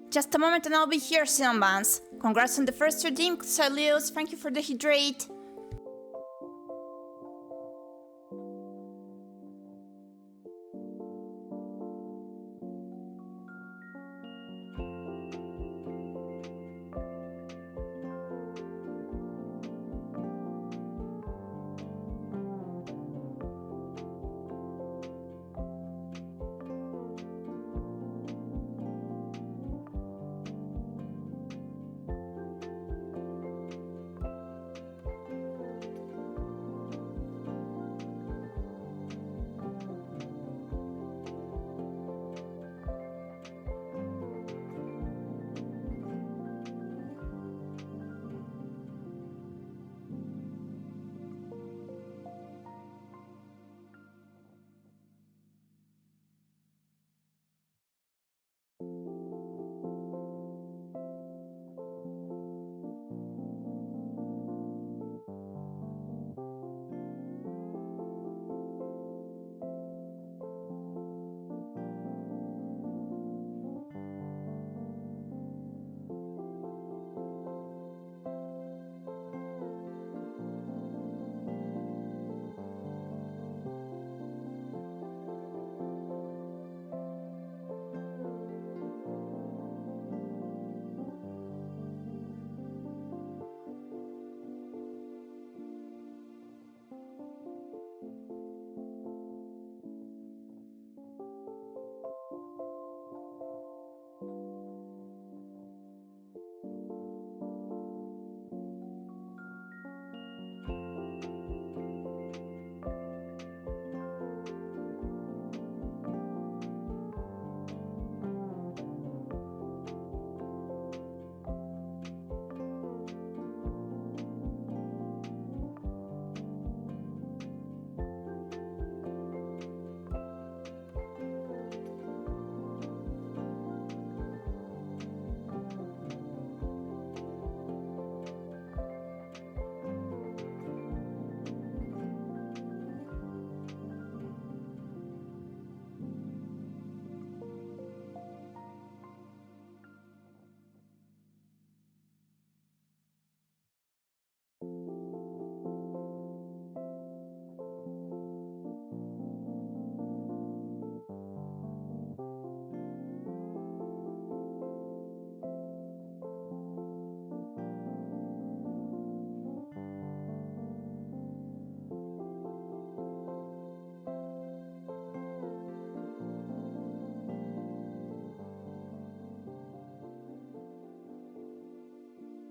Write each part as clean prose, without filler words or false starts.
Just a moment and I'll be here, Cinnamons. Congrats on the first redeem, Xelios. Thank you for the hydrate.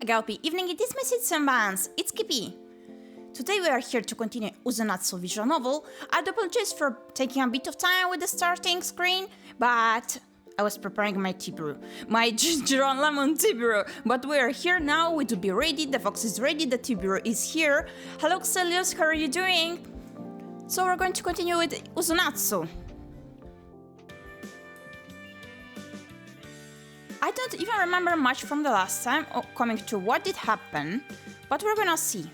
Gyepi, evening it is my Cinnamons. It's Gyepi. Today we are here to continue UsoNatsu visual novel. I do apologize for taking a bit of time with the starting screen, but I was preparing my tea brew, my ginger and lemon tea brew. But we are here now, we to be ready, the fox is ready, the tea brew is here. Hello Xelios, how are you doing? So we're going to continue with UsoNatsu. I don't even remember much from the last time coming to what did happen, but we're gonna see.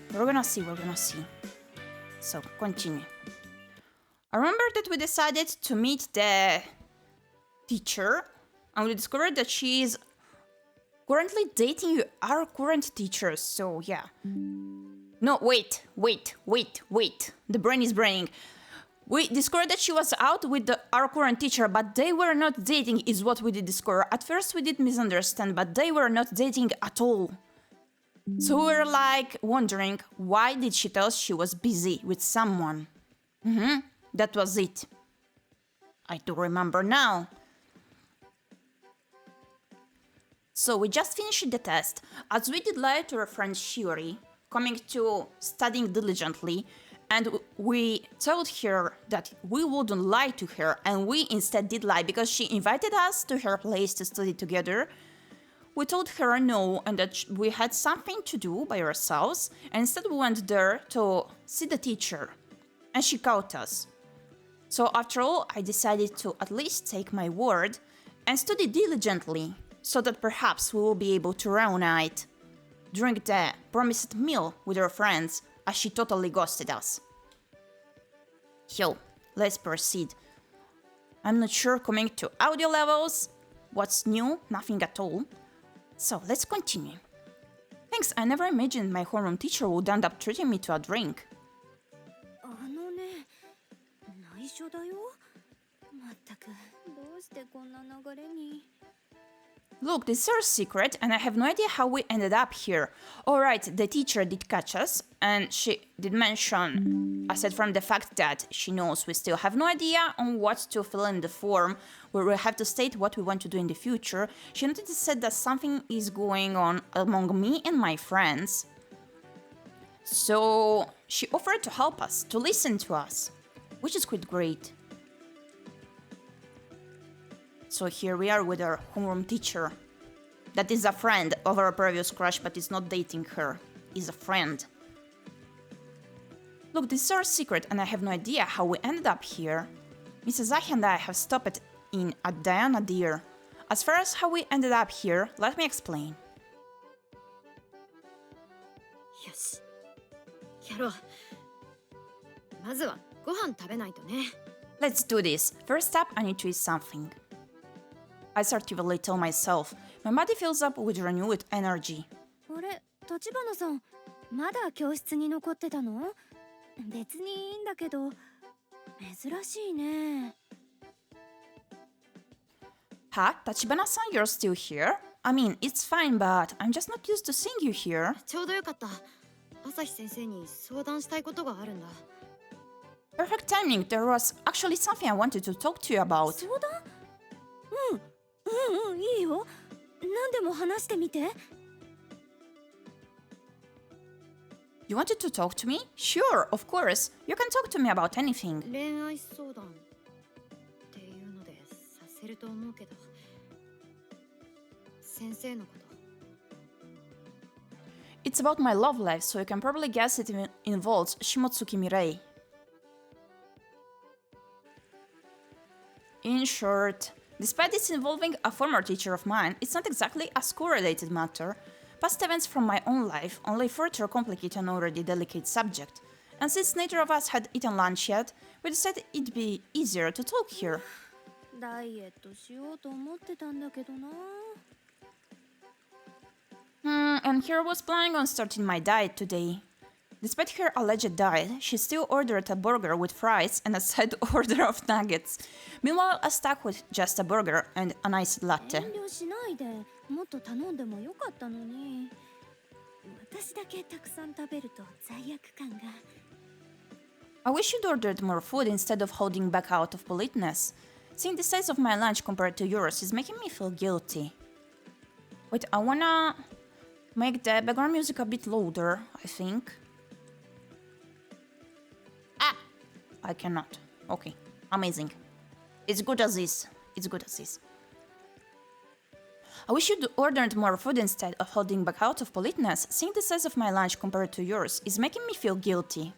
So, continue. I remember that we decided to meet the teacher, and we discovered that she is currently dating our current teacher, so yeah. No, wait. The brain is braining. We discovered that she was out with our current teacher, but they were not dating is what we did discover. At first we did misunderstand, but they were not dating at all. So we were like wondering, why did she tell us she was busy with someone? That was it. I do remember now. So we just finished the test, as we did lie to our friend Shiori, coming to studying diligently, and we told her that we wouldn't lie to her, and we instead did lie because she invited us to her place to study together. We told her no and that we had something to do by ourselves, and instead we went there to see the teacher, and she caught us. So after all, I decided to at least take my word and study diligently, so that perhaps we will be able to reunite during the promised meal with our friends, as she totally ghosted us. Yo, let's proceed. I'm not sure coming to audio levels, What's new? Nothing at all. So let's continue. Thanks, I never imagined my homeroom teacher would end up treating me to a drink. あのね、内緒だよ。まったく、どうしてこんな流れに。 Look, this is our secret, and I have no idea how we ended up here. Alright, the teacher did catch us, and she did mention, aside from the fact that she knows we still have no idea on what to fill in the form, where we have to state what we want to do in the future, she noted said that something is going on among me and my friends. So she offered to help us, to listen to us, which is quite great. So here we are with our homeroom teacher. That is a friend of our previous crush, but is not dating her. Is a friend. Look, this is our secret, and I have no idea how we ended up here. Mrs. Ahi and I have stopped in at Diana Deer. As far as how we ended up here, let me explain. よし、やろう。まずはご飯食べないとね。 Let's do this. First up, I need to eat something. I assertively tell myself. My body fills up with renewed energy. あれ、立花さん、まだ教室に残ってたの？別にいいんだけど、珍しいね。Huh? Tachibana-san, you're still here? I mean, it's fine, but I'm just not used to seeing you here. ちょうどよかった。朝日先生に相談したいことがあるんだ。 Perfect timing. There was actually something I wanted to talk to you about. 相談？いいよ。何でも話してみて。 You wanted to talk to me? Sure, of course. You can talk to me about anything. 恋愛相談っていうのでさせると思うけど、先生のこと。 It's about my love life, so you can probably guess it involves Shimotsuki Mirei. In short, despite this involving a former teacher of mine, it's not exactly a school-related matter. Past events from my own life only further complicate an already delicate subject. And since neither of us had eaten lunch yet, we decided it'd be easier to talk here. ダイエットしようと思ってたんだけどな。 And Hiro was planning on starting my diet today. Despite her alleged diet, she still ordered a burger with fries and a side order of nuggets. Meanwhile, I stuck with just a burger and an iced latte. 遠慮しないで、もっと頼んでもよかったのに。私だけたくさん食べると罪悪感が。 I wish you'd ordered more food instead of holding back out of politeness. Seeing the size of my lunch compared to yours is making me feel guilty. Wait, I wanna make the background music a bit louder, I think. I cannot. Okay, amazing. It's good as is. It's good as is. I wish you'd ordered more food instead of holding back out of politeness. Seeing the size of my lunch compared to yours is making me feel guilty.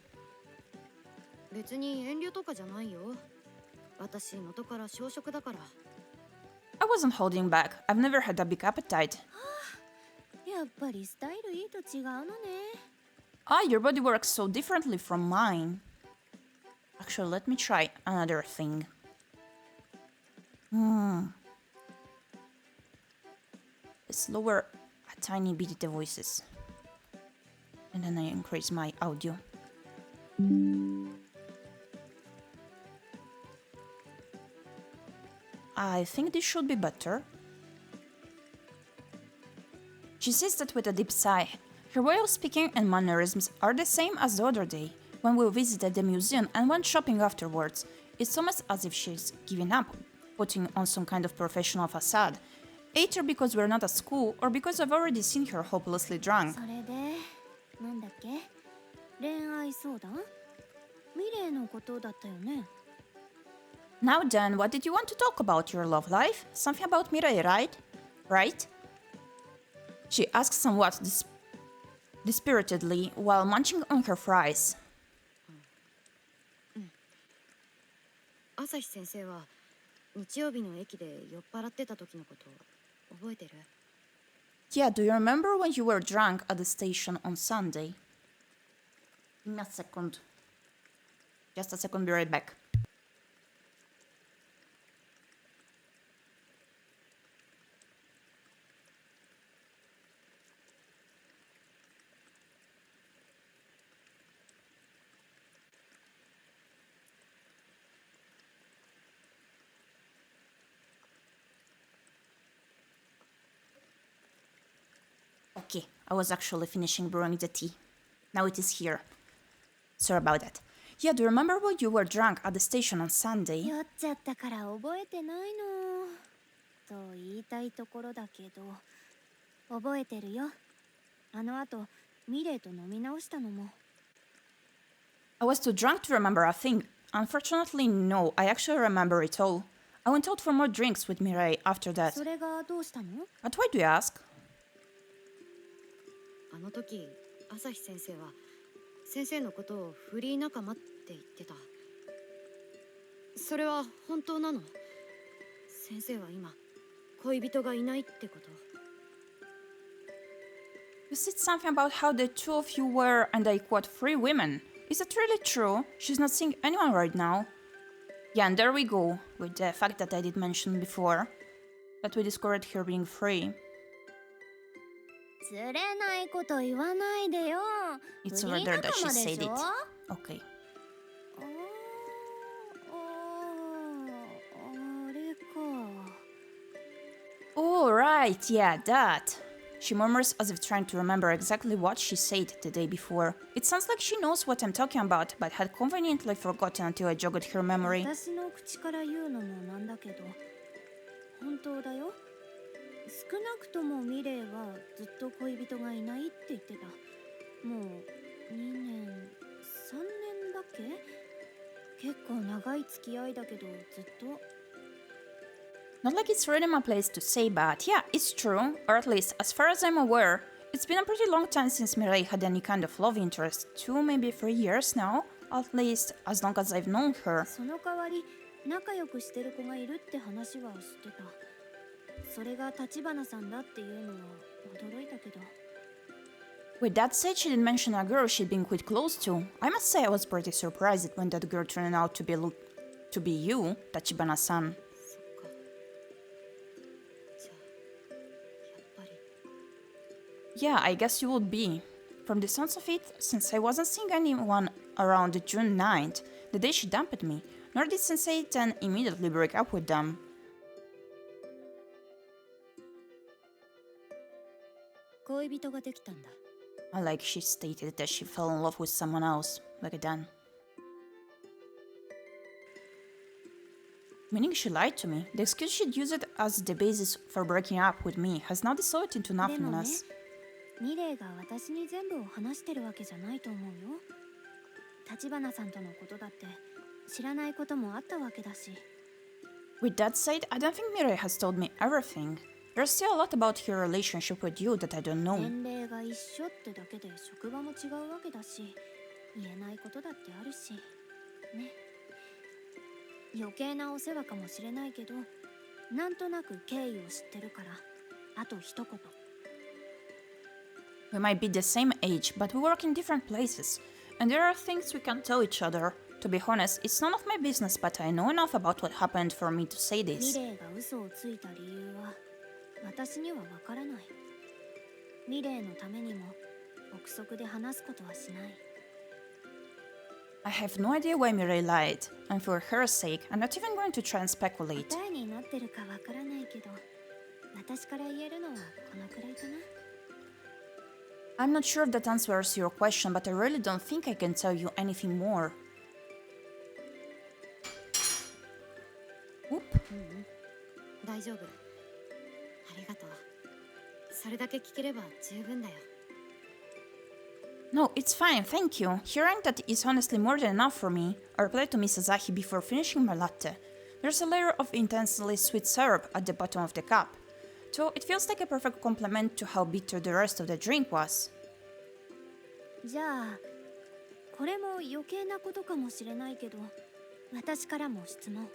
別に遠慮とかじゃないよ。私元から小食だから。 I wasn't holding back. I've never had a big appetite. やっぱりスタイルいいと違うのね。 Your body works so differently from mine. Actually, let me try another thing. Let's lower a tiny bit the voices. And then I increase my audio. I think this should be better. She says that with a deep sigh. Her way of speaking and mannerisms are the same as the other day, when we visited the museum and went shopping afterwards. It's almost as if she's giving up, putting on some kind of professional facade. Either because we're not at school, or because I've already seen her hopelessly drunk. それで、なんだっけ？恋愛相談？ミレイのことだったよね。 Now then, what did you want to talk about? Your love life? Something about Mirei, right? Right? She asked somewhat dispiritedly while munching on her fries. 朝日先生は日曜日の駅で酔っ払ってた時のこと覚えてる？ Yeah, do you remember when you were drunk at the station on Sunday? Give me a second. Just a second, be right back. Okay, I was actually finishing brewing the tea. Now it is here. Sorry about that. Yeah, do you remember when you were drunk at the station on Sunday? 酔っちゃったから覚えてないのと言いたいところだけど、覚えてるよ。あの後ミレイと飲み直したのも。I was too drunk to remember a thing. Unfortunately, no, I actually remember it all. I went out for more drinks with Mirai after that. それがどうしたの？ But why do you ask? あの時朝日先生は先生のことをフリー仲間って言ってた。それは本当なの？先生は今恋人がいないってこと？ You said something about how the two of you were, and I quote, free women. Is that really true? She's not seeing anyone right now. Yeah, and there we go, with the fact that I did mention before, that we discovered her being free. つれないこと言わないでよ。 It's フ over リー there 仲 that she 間で said し it. ょ？ Okay. あれか。 Oh, right, yeah, that. She murmurs as if trying to remember exactly what she said the day before. It sounds like she knows what I'm talking about, but had conveniently forgotten until I jogged her memory. 私の口から言うのもなんだけど、本当だよ。少なくともミレイはずっと恋人がいないって言ってた。もう2年、3年だっけ？結構長い付き合いだけどずっと。 Not like it's really my place to say, but yeah, it's true, or at least as far as I'm aware. It's been a pretty long time since Mirai had any kind of love interest, 2, maybe 3 years now, at least as long as I've known her. その代わり仲良くしてる子がいるって話は知ってた。それが橘さんだっていうのは驚いたけど。 With that said, she didn't mention a girl she'd been quite close to. I must say I was pretty surprised when that girl turned out to be you, Tachibana-san. そっか。じゃあやっぱり。 Yeah, I guess you would be. From the sounds of it, since I wasn't seeing anyone around June 9th, the day she dumped me, nor did Sensei then immediately break up with them. 恋人ができたんだ。 Unlike she stated that she fell in love with someone else, like then. Meaning she lied to me. The excuse she'd used as the basis for breaking up with me has now dissolved into でもね、 nothingness. ミレイが私に全部を話してるわけじゃないと思うよ。橘さんとのことだって知らないこともあったわけだし。 With that said, I don't think Mirai has told me everything. There's still a lot about her relationship with you that I don't know. 年齢が一緒ってだけで職場も違うわけだし、言えないことだってあるし。ね。余計なお世話かもしれないけど、なんとなく経緯を知ってるから、あと一言。 We might be the same age, but we work in different places, and there are things we can't tell each other. To be honest, it's none of my business, but I know enough about what happened for me to say ミ this. レイが嘘をついた理由は私にはわからない。ミレイのためにも憶測で話すことはしない。 I have no idea why Mirai lied, and for her sake, I'm not even going to try and speculate. 答えになってるかわからないけど、私から言えるのはこのくらいかな。 I'm not sure if that answers your question, but I really don't think I can tell you anything more. Oop. 大丈夫。ありがとう。それだけ聞ければ十分だよ。 No, it's fine, thank you. Hearing that is honestly more than enough for me. I replied to Miss Asahi before finishing my latte. There's a layer of intensely sweet syrup at the bottom of the cup, so it feels like a perfect complement to how bitter the rest of the drink was. じゃあ、これも余計なことかもしれないけど、私からも質問。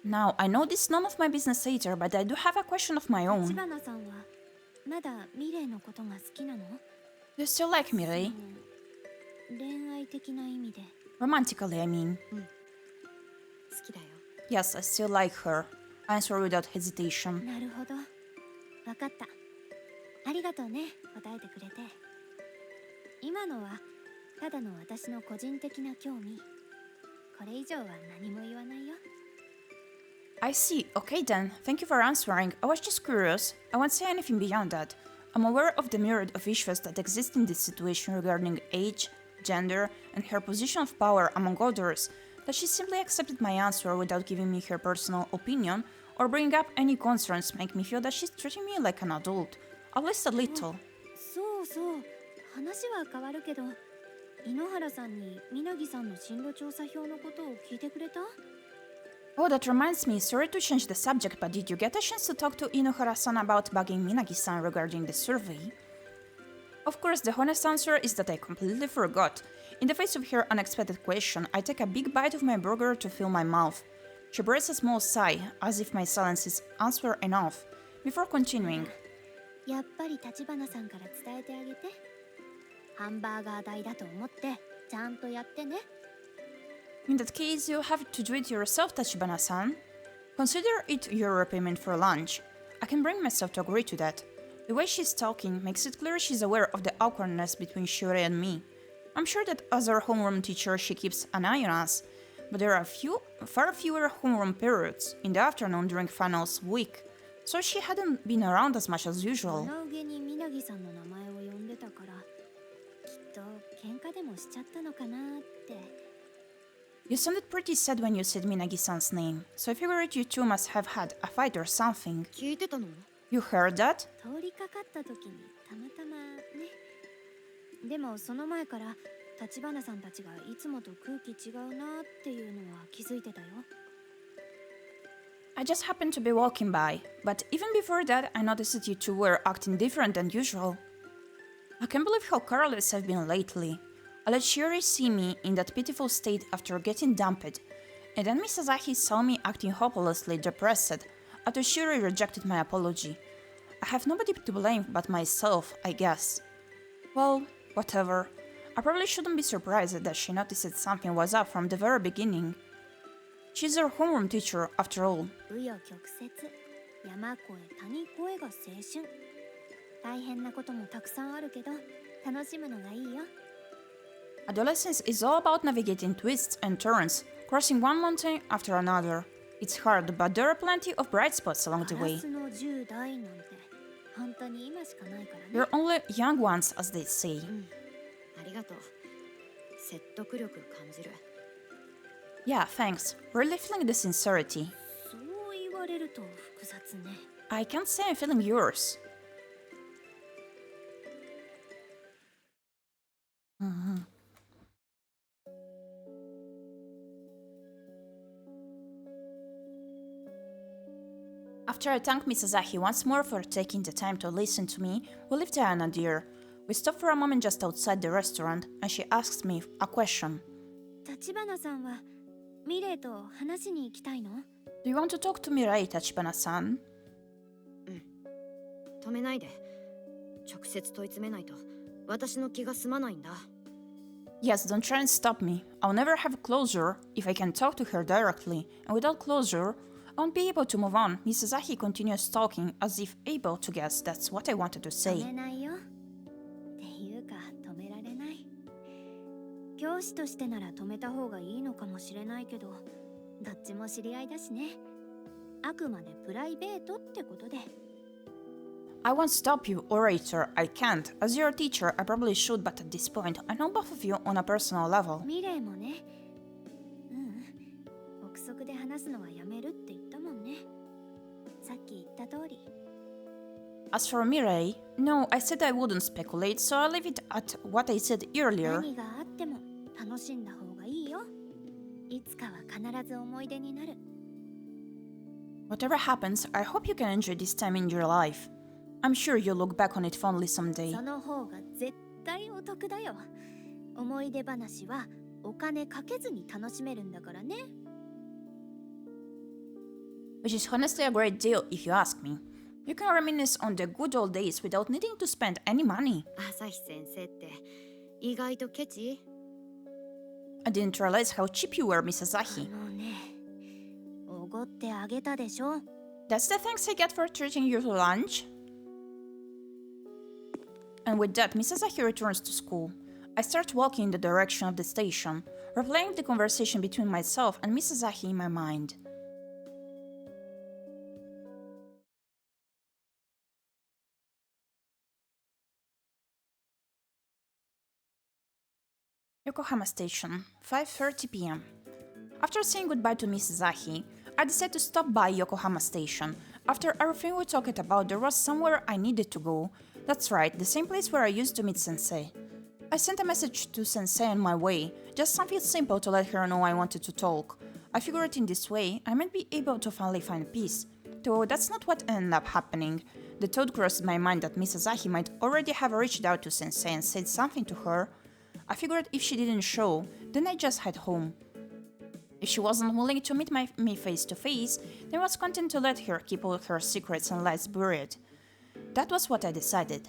Now, I know this is none of my business either, but I do have a question of my own. 橘さんはまだミレイのことが好きなの？ Do you still like Mirai? 恋愛的な意味で。 Romantically, I mean. 好きだよ。 Yes, I still like her. I answer without hesitation. なるほど。わかった。ありがとうね、答えてくれて。今のはただの私の個人的な興味。これ以上は何も言わないよ。I see. Okay then. Thank you for answering. I was just curious. I won't say anything beyond that. I'm aware of the myriad of issues that exist in this situation regarding age, gender, and her position of power among others, that she simply accepted my answer without giving me her personal opinion or bringing up any concerns make me feel that she's treating me like an adult, at least a little. そうそう話は変わるけど猪原さんに鰻さんの進路調査票のことを聞いてくれた Oh, that reminds me, sorry to change the subject, but did you get a chance to talk to Inohara-san about bugging Minagi-san regarding the survey? Of course, the honest answer is that I completely forgot. In the face of her unexpected question, I take a big bite of my burger to fill my mouth. She breathes a small sigh, as if my silence is answer enough, before continuing. やっぱり立花さんから伝えてあげてハンバーガー代だと思ってちゃんとやってね In that case, you'll have to do it yourself, Tachibana-san. Consider it your repayment for lunch. I can bring myself to agree to that. The way she's talking makes it clear she's aware of the awkwardness between Shiori and me. I'm sure that as our homeroom teacher she keeps an eye on us, but there are far fewer homeroom periods in the afternoon during finals week, so she hadn't been around as much as usual. 鼻毛に鰻さんの名前を呼んでたからきっと喧嘩でもしちゃったのかなって You sounded pretty sad when you said Minagi-san's name, so I figured you two must have had a fight or something. 聞いてたの You heard that? 通りかかった時にたまたまねでもその前から立花さんたちがいつもと空気違うなっていうのは気づいてたよ I just happened to be walking by, but even before that I noticed that you two were acting different than usual. I can't believe how careless I've been lately. I let Shiori see me in that pitiful state after getting dumped, and then Misazaki saw me acting hopelessly depressed after Shiori rejected my apology. I have nobody to blame but myself, I guess. Well, whatever. I probably shouldn't be surprised that she noticed something was up from the very beginning. She's our homeroom teacher, after all. 紆余曲折山越え谷越えが青春大変なこともたくさんあるけど楽しむのがいいよ Adolescence is all about navigating twists and turns, crossing one mountain after another. It's hard, but there are plenty of bright spots along the ガ way. ラスの10代なんて本当に今しかないからね We're only young ones, as they say. ありがとう説得力感じる Yeah, thanks. Really feeling the sincerity. そう言われると複雑ね I can't say I'm feeling yours. After I thanked Misazaki once more for taking the time to listen to me, we left Diana dear. We stopped for a moment just outside the restaurant, and she asked me a question. 立花さんはミレイと話しに行きたいの Do you want to talk to Mirai, Tachibana-san? 止めないで直接問い詰めないと私の気が済まないんだ Yes, don't try and stop me. I'll never have closure if I can talk to her directly, and without closure, I won't be able to move on. Misazaki continues talking as if able to guess that's what I wanted to 止 say. めないよっていうか止められない教師としてなら止めた方がいいのかもしれないけどどっちも知り合いだしねあくまでプライベートってことで I won't stop you, orator. I can't. As your teacher, I probably should, but at this point, I know both of you on a personal level. ミレイもね憶測で話すのはやめるって言ったもんねさっき言った通り As for Mirai, no, I said I wouldn't speculate, so I'll leave it at what I said earlier. 何があっても楽しんだ方がいいよいつかは必ず思い出になる Whatever happens, I hope you can enjoy this time in your life. I'm sure you'll look back on it fondly someday. その方が絶対お得だよ思い出話はお金かけずに楽しめるんだからね Which is honestly a great deal if you ask me. You can reminisce on the good old days without needing to spend any money. 朝日先生って意外とケチ I didn't realize how cheap you were, Misazaki. もうねおごってあげたでしょ That's the thanks I get for treating you to lunch? And with that, Misazaki returns to school. I start walking in the direction of the station, replaying the conversation between myself and Misazaki in my mind. Yokohama Station, 5:30 p.m. After saying goodbye to Mrs. Ahi, I decided to stop by Yokohama Station. After everything we talked about, there was somewhere I needed to go. That's right, the same place where I used to meet Sensei. I sent a message to Sensei on my way, just something simple to let her know I wanted to talk. I figured in this way, I might be able to finally find peace. Though that's not what ended up happening. The thought crossed my mind that Mrs. Ahi might already have reached out to Sensei and said something to her. I figured if she didn't show, then I'd just head home. If she wasn't willing to meet me face to face, then I was content to let her keep all her secrets and lies buried. That was what I decided.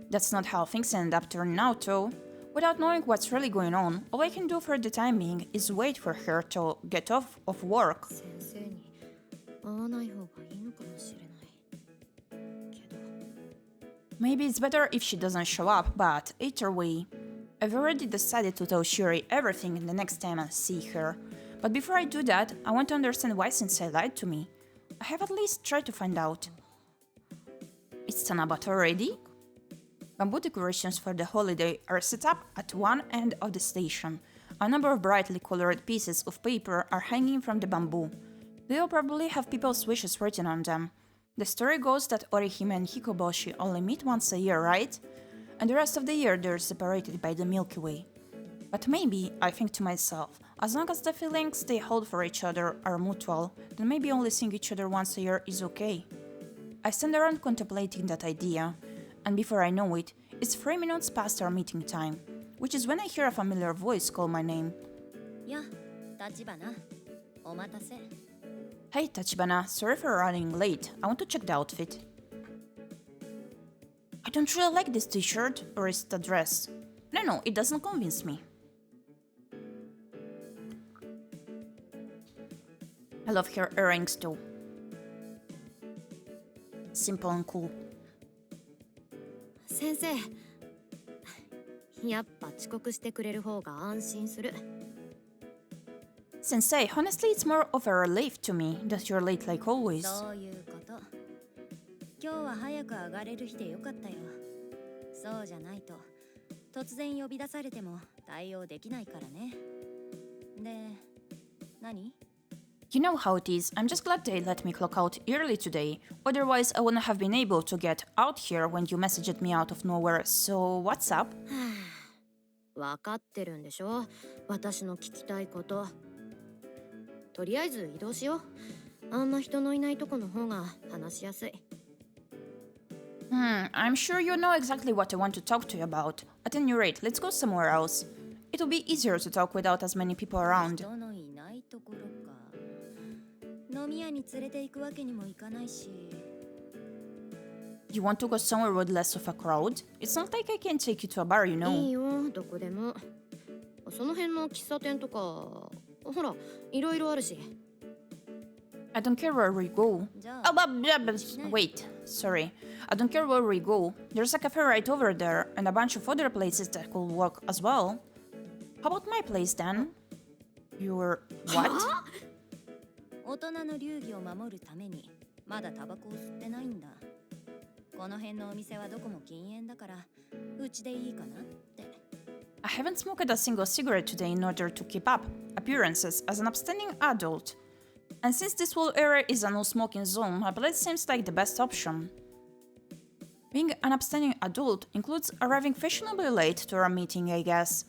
That's not how things ended up turning out though. Without knowing what's really going on, all I can do for the time being is wait for her to get off of work. Maybe it's better if she doesn't show up, but either way, I've already decided to tell Shiori everything the next time I see her. But before I do that, I want to understand why Sensei lied to me. I have at least tried to find out. It's Tanabata already? Bamboo decorations for the holiday are set up at one end of the station. A number of brightly colored pieces of paper are hanging from the bamboo. They'll probably have people's wishes written on them. The story goes that Orihime and Hikoboshi only meet once a year, right? And the rest of the year they're separated by the Milky Way. But maybe, I think to myself, as long as the feelings they hold for each other are mutual, then maybe only seeing each other once a year is okay. I stand around contemplating that idea, and before I know it, it's 3 minutes past our meeting time, which is when I hear a familiar voice call my name. Yeah, Tachibana. Omatase. Hey Tachibana, sorry for running late, I want to check the outfit. I don't really like this t-shirt, or is it a dress? No, it doesn't convince me. I love her earrings though. Simple and cool. 先生、やっぱ遅刻してくれる方が安心する。 Sensei, honestly, it's more of a relief to me that you're late like always. そういうこと。今日は早く上がれる日でよかったよ。そうじゃないと、突然呼び出されても対応できないからね。で、何？ You know how it is, I'm just glad they let me clock out early today. Otherwise, I wouldn't have been able to get out here when you messaged me out of nowhere. So, what's up? わかってるんでしょ、私の聞きたいこと。とりあえず移動しよう。あんま人のいないとこの方が話しやすい。I'm sure you know exactly what I want to talk to you about. At any rate, let's go somewhere else. It'll be easier to talk without as many people around. 人のいないところか。飲み屋に連れて行くわけにもいかないし。You want to go somewhere with less of a crowd? It's not like I can take you to a bar, you know. いいよ、どこでも。その辺の喫茶店とか、ほら、いろいろあるし。I don't care where we go. Wait, sorry. I don't care where we go. There's a cafe right over there, and a bunch of other places that could work as well. How about my place then? Your what? 大人の流儀を守るためにまだタバコを吸ってないんだ。この辺のお店はどこも禁煙だから、うちでいいかなって。I haven't smoked a single cigarette today in order to keep up appearances as an upstanding adult. And since this whole area is a no-smoking zone, my place seems like the best option. Being an upstanding adult includes arriving fashionably late to our meeting, I guess.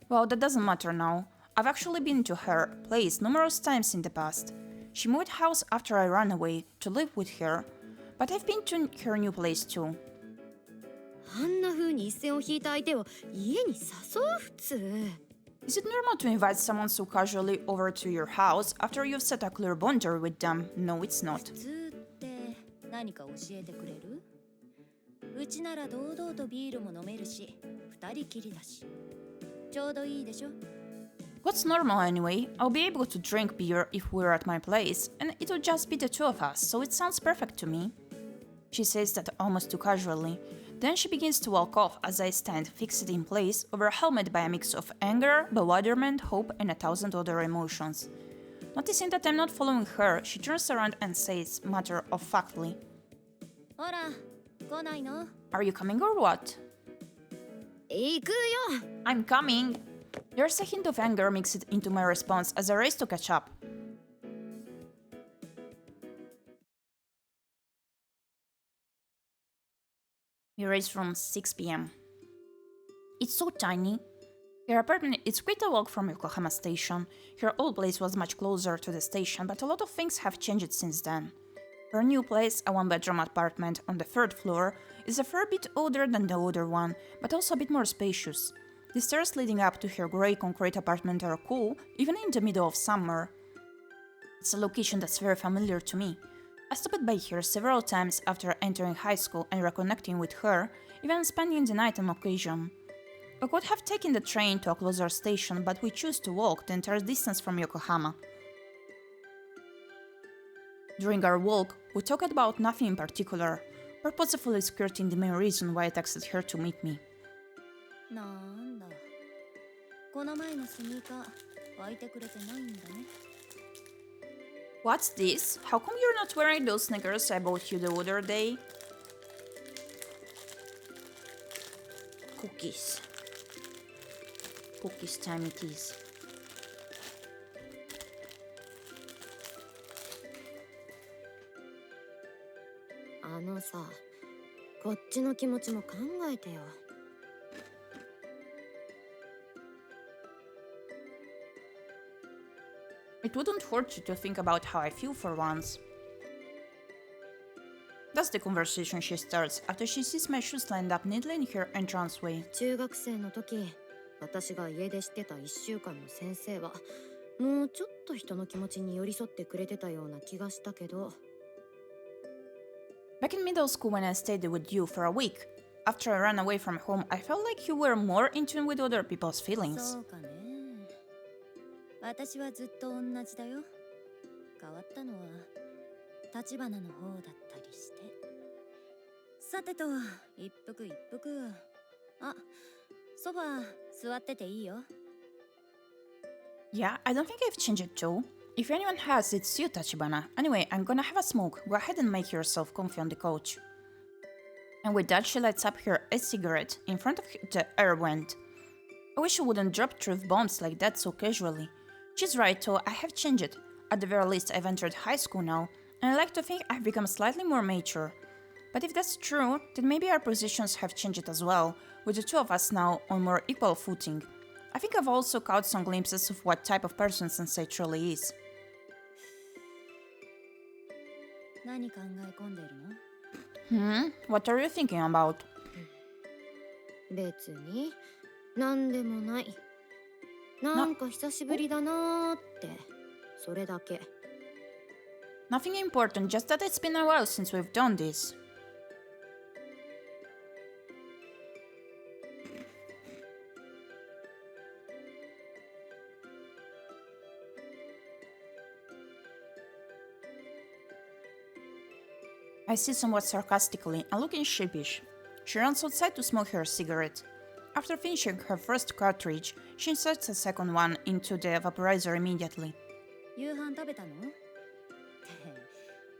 Well, that doesn't matter now. I've actually been to her place numerous times in the past. She moved house after I ran away to live with her, but I've been to her new place too. あんな風に一線を引いた相手を家に誘う普通。Is it normal to invite someone so casually over to your house after you've set a clear boundary with them? No, it's not. 普通って何か教えてくれる？うちなら堂々とビールも飲めるし、二人きりだし。ちょうどいいでしょ？ What's normal anyway? I'll be able to drink beer if we're at my place, and it'll just be the two of us, so it sounds perfect to me. She says that almost too casually. Then she begins to walk off as I stand fixed in place, overwhelmed by a mix of anger, bewilderment, hope, and 1,000 other emotions. Noticing that I'm not following her, she turns around and says matter-of-factly, ほら、来ないの？ Are you coming or what? 行くよ。 I'm coming! There's a hint of anger mixed into my response as I race to catch up. We race from 6 p.m. It's so tiny. Her apartment is quite a walk from Yokohama station. Her old place was much closer to the station, but a lot of things have changed since then. Her new place, a one-bedroom apartment on the 3rd floor, is a fair bit older than the older one, but also a bit more spacious. The stairs leading up to her grey concrete apartment are cool, even in the middle of summer. It's a location that's very familiar to me. I stopped by here several times after entering high school and reconnecting with her, even spending the night on occasion. We could have taken the train to a closer station, but we chose to walk the entire distance from Yokohama. During our walk, we talked about nothing in particular, purposefully skirting the main reason why I texted her to meet me. なんだ。この前のスニーカー履いてくれてないんだね。 What's this? How come you're not wearing those sneakers I bought you the other day? Cookies. Cookies time it is. あのさ、こっちの気持ちも考えてよ。It wouldn't hurt you to think about how I feel for once. That's the conversation she starts after she sees my shoes lined up neatly in her entranceway. 中学生の時、私が家出してた1週間の先生は、もうちょっと人の気持ちに寄り添ってくれてたような気がしたけど。Back in middle school when I stayed with you for a week, after I ran away from home, I felt like you were more in tune with other people's feelings. そうかね。私はずっと同じだよ。変わったのは立花の方だったりして。さてと、一服一服。あ、ソファー座ってていいよ。Yeah, I don't think I've changed too. If anyone has, it's you, Tachibana. Anyway, I'm gonna have a smoke. Go ahead and make yourself comfy on the couch. And with that, she lights up her e-cigarette in front of the air vent. I wish she wouldn't drop truth bombs like that so casually. She's right, though, I have changed. At the very least, I've entered high school now, and I like to think I've become slightly more mature. But if that's true, then maybe our positions have changed as well, with the two of us now on more equal footing. I think I've also caught some glimpses of what type of person Sensei truly is. 何考え込んでるの？ What are you thinking about? 別に何でもない。なんか久しぶりだなーって、それだけ。 Nothing important, just that it's been a while since we've done this. I say somewhat sarcastically and looking sheepish. She runs outside to smoke her cigarette. After finishing her first cartridge, she inserts a second one into the vaporizer immediately. 夕飯食べたの？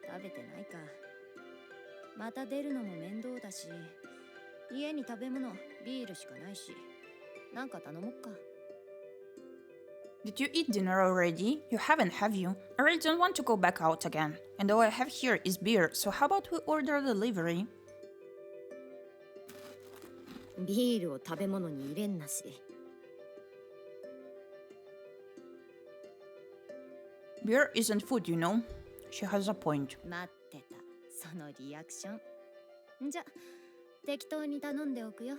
食べてないか。また出るのも面倒だし、家に食べ物、ビールしかないし、なんか頼もっか。Did you eat dinner already? You haven't, have you? I really don't want to go back out again. And all I have here is beer, so how about we order delivery? ビールを食べ物に入れんなし。Beer isn't food, you know. She has a point. 待ってた、そのリアクション。じゃ、適当に頼んでおくよ。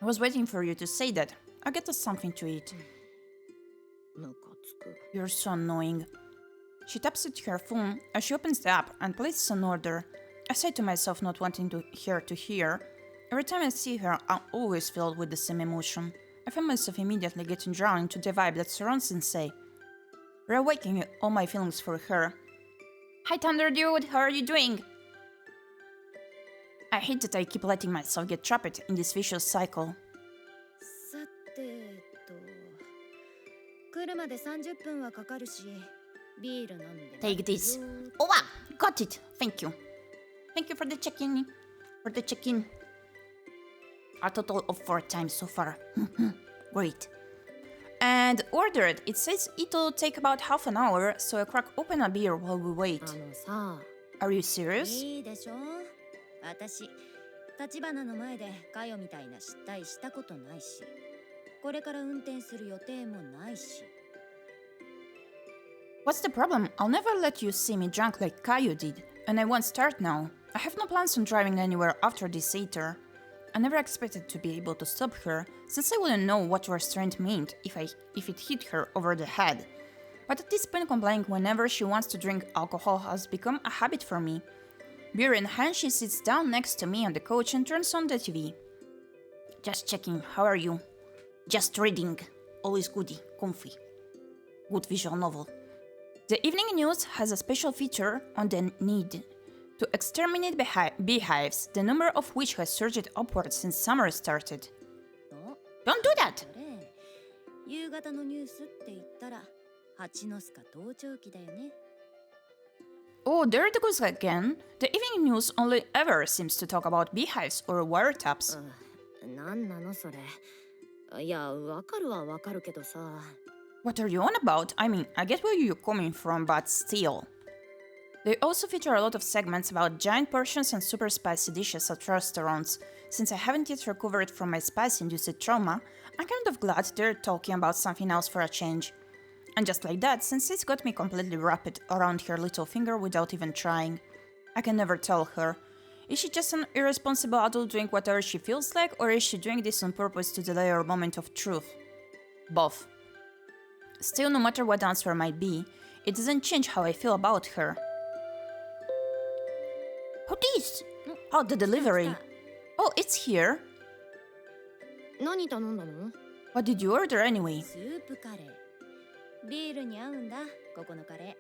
I was waiting for you to say that. I'll get us something to eat. ムカつく。 You're so annoying. She taps at her phone as she opens the app and places an order. I say to myself, not wanting her to hear. Every time I see her, I'm always filled with the same emotion. I find myself immediately getting drawn into the vibe that surrounds Sensei, reawakening all my feelings for her. Hi Thunder Dude, how are you doing? I hate that I keep letting myself get trapped in this vicious cycle. さてと、来るまで30分はかかるし、ビール飲んで。Take this. Oh wow, got it. Thank you. Thank you for the check-in. A total of 4 times so far. Great. And ordered. It says it'll take about half an hour, so I crack open a beer while we wait. さ Are you serious? いいでしょ私立花の前でカヨみたいな失態したことないしこれから運転する予定もないし What's the problem? I'll never let you see me drunk like Kayo did, and I won't start now. I have no plans on driving anywhere after this either. I never expected to be able to stop her, since I wouldn't know what restraint meant if it hit her over the head. But at this point, complying whenever she wants to drink alcohol has become a habit for me. Beer in hand, she sits down next to me on the couch and turns on the TV. Just checking, how are you? Just reading. Always goody, comfy. Good visual novel. The evening news has a special feature on the need to exterminate beehives, the number of which has surged upwards since summer started. お Don't do that! それ夕方のニュースって言ったら蜂の巣か盗聴器だよね Oh, there it goes again. The evening news only ever seems to talk about beehives or wiretaps. なんなのそれいやわかるはわかるけどさ What are you on about? I mean, I get where you're coming from, but still. They also feature a lot of segments about giant portions and super spicy dishes at restaurants. Since I haven't yet recovered from my spice-induced trauma, I'm kind of glad they're talking about something else for a change. And just like that, Sensei's got me completely wrapped around her little finger without even trying. I can never tell her. Is she just an irresponsible adult doing whatever she feels like, or is she doing this on purpose to delay her moment of truth? Both. Still, no matter what the answer might be, it doesn't change how I feel about her. Who this? Oh, the delivery. Oh, it's here. 何頼んだの？ What did you order anyway? スープカレービールに合うんだここのカレ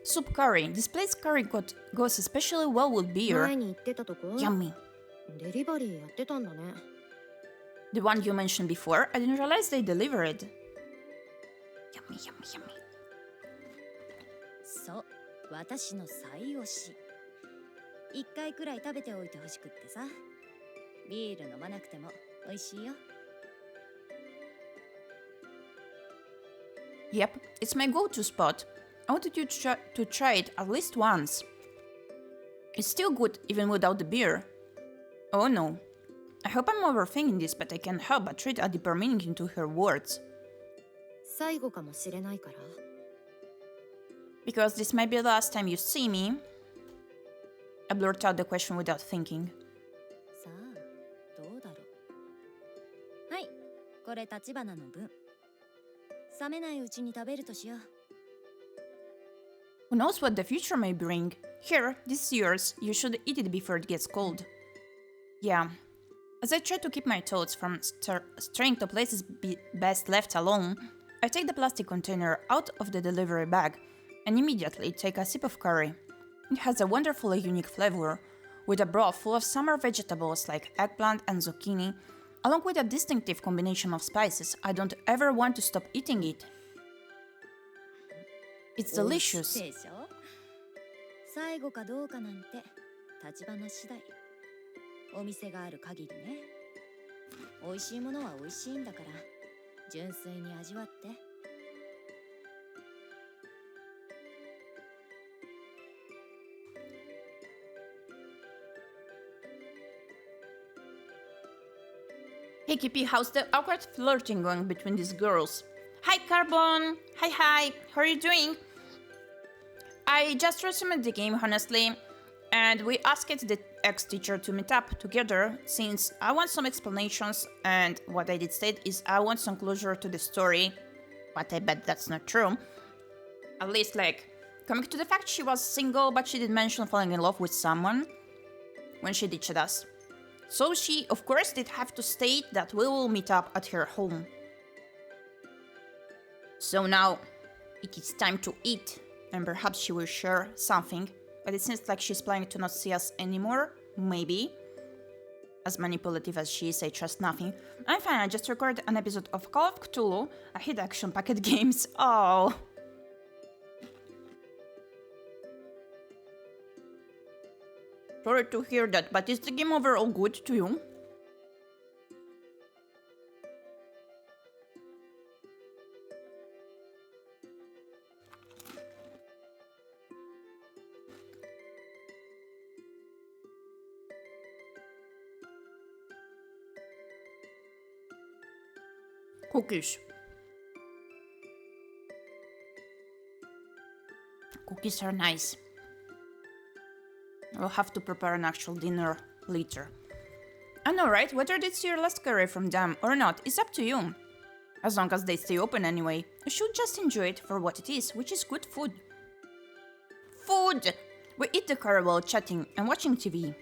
Soup curry. This place curry goes especially well with 前 beer. に言ってたとこ？ Yummy. デリバリーやってたんだね。 The one you mentioned before, I didn't realize they delivered. Yummy, yummy, yummy. ーそう私の最推し一回くらい食べておいてほしくってさビール飲まなくても美味しいよ Yep, it's my go-to spot. I wanted you to try it at least once. It's still good even without the beer. Oh no. I hope I'm overthinking this, but I can't help but read a deeper meaning into her words. 最後かもしれないから。 Because this might be the last time you see me. I blurt out the question without thinking. さあどうだろうはいこれ立花の分冷めないうちに食べるとしよう Who knows what the future may bring? Here, this is yours. You should eat it before it gets cold. Yeah. As I try to keep my thoughts from straying to places best left alone, I take the plastic container out of the delivery bag and immediately take a sip of curry. It has a wonderfully unique flavor, with a broth full of summer vegetables like eggplant and zucchini, along with a distinctive combination of spices. I don't ever want to stop eating it. It's delicious. でしょ最後かどうかなんて立花次第お店がある限りね美味しいものは美味しいんだから純粋に味わって Hey Gyepi, how's the awkward flirting going between these girls? Hi Carbon! Hi, how are you doing? I just resumed the game, honestly, and we asked the ex-teacher to meet up together since I want some explanations, and what I did state is I want some closure to the story, but I bet that's not true. At least, like, coming to the fact she was single, but she did mention falling in love with someone when she ditched us. So she, of course, did have to state that we will meet up at her home. So now, it is time to eat, and perhaps she will share something, but it seems like she's planning to not see us anymore, maybe. As manipulative as she is, I trust nothing. I'm fine, I just recorded an episode of Call of Cthulhu. I hate action-packed games. Oh. Sorry to hear that, but is the game overall good to you? Cookies. Cookies are nice. I'll have to prepare an actual dinner later. I know, right? Whether it's your last curry from them or not, it's up to you. As long as they stay open anyway, you should just enjoy it for what it is, which is good food. Food! We eat the curry while chatting and watching TV.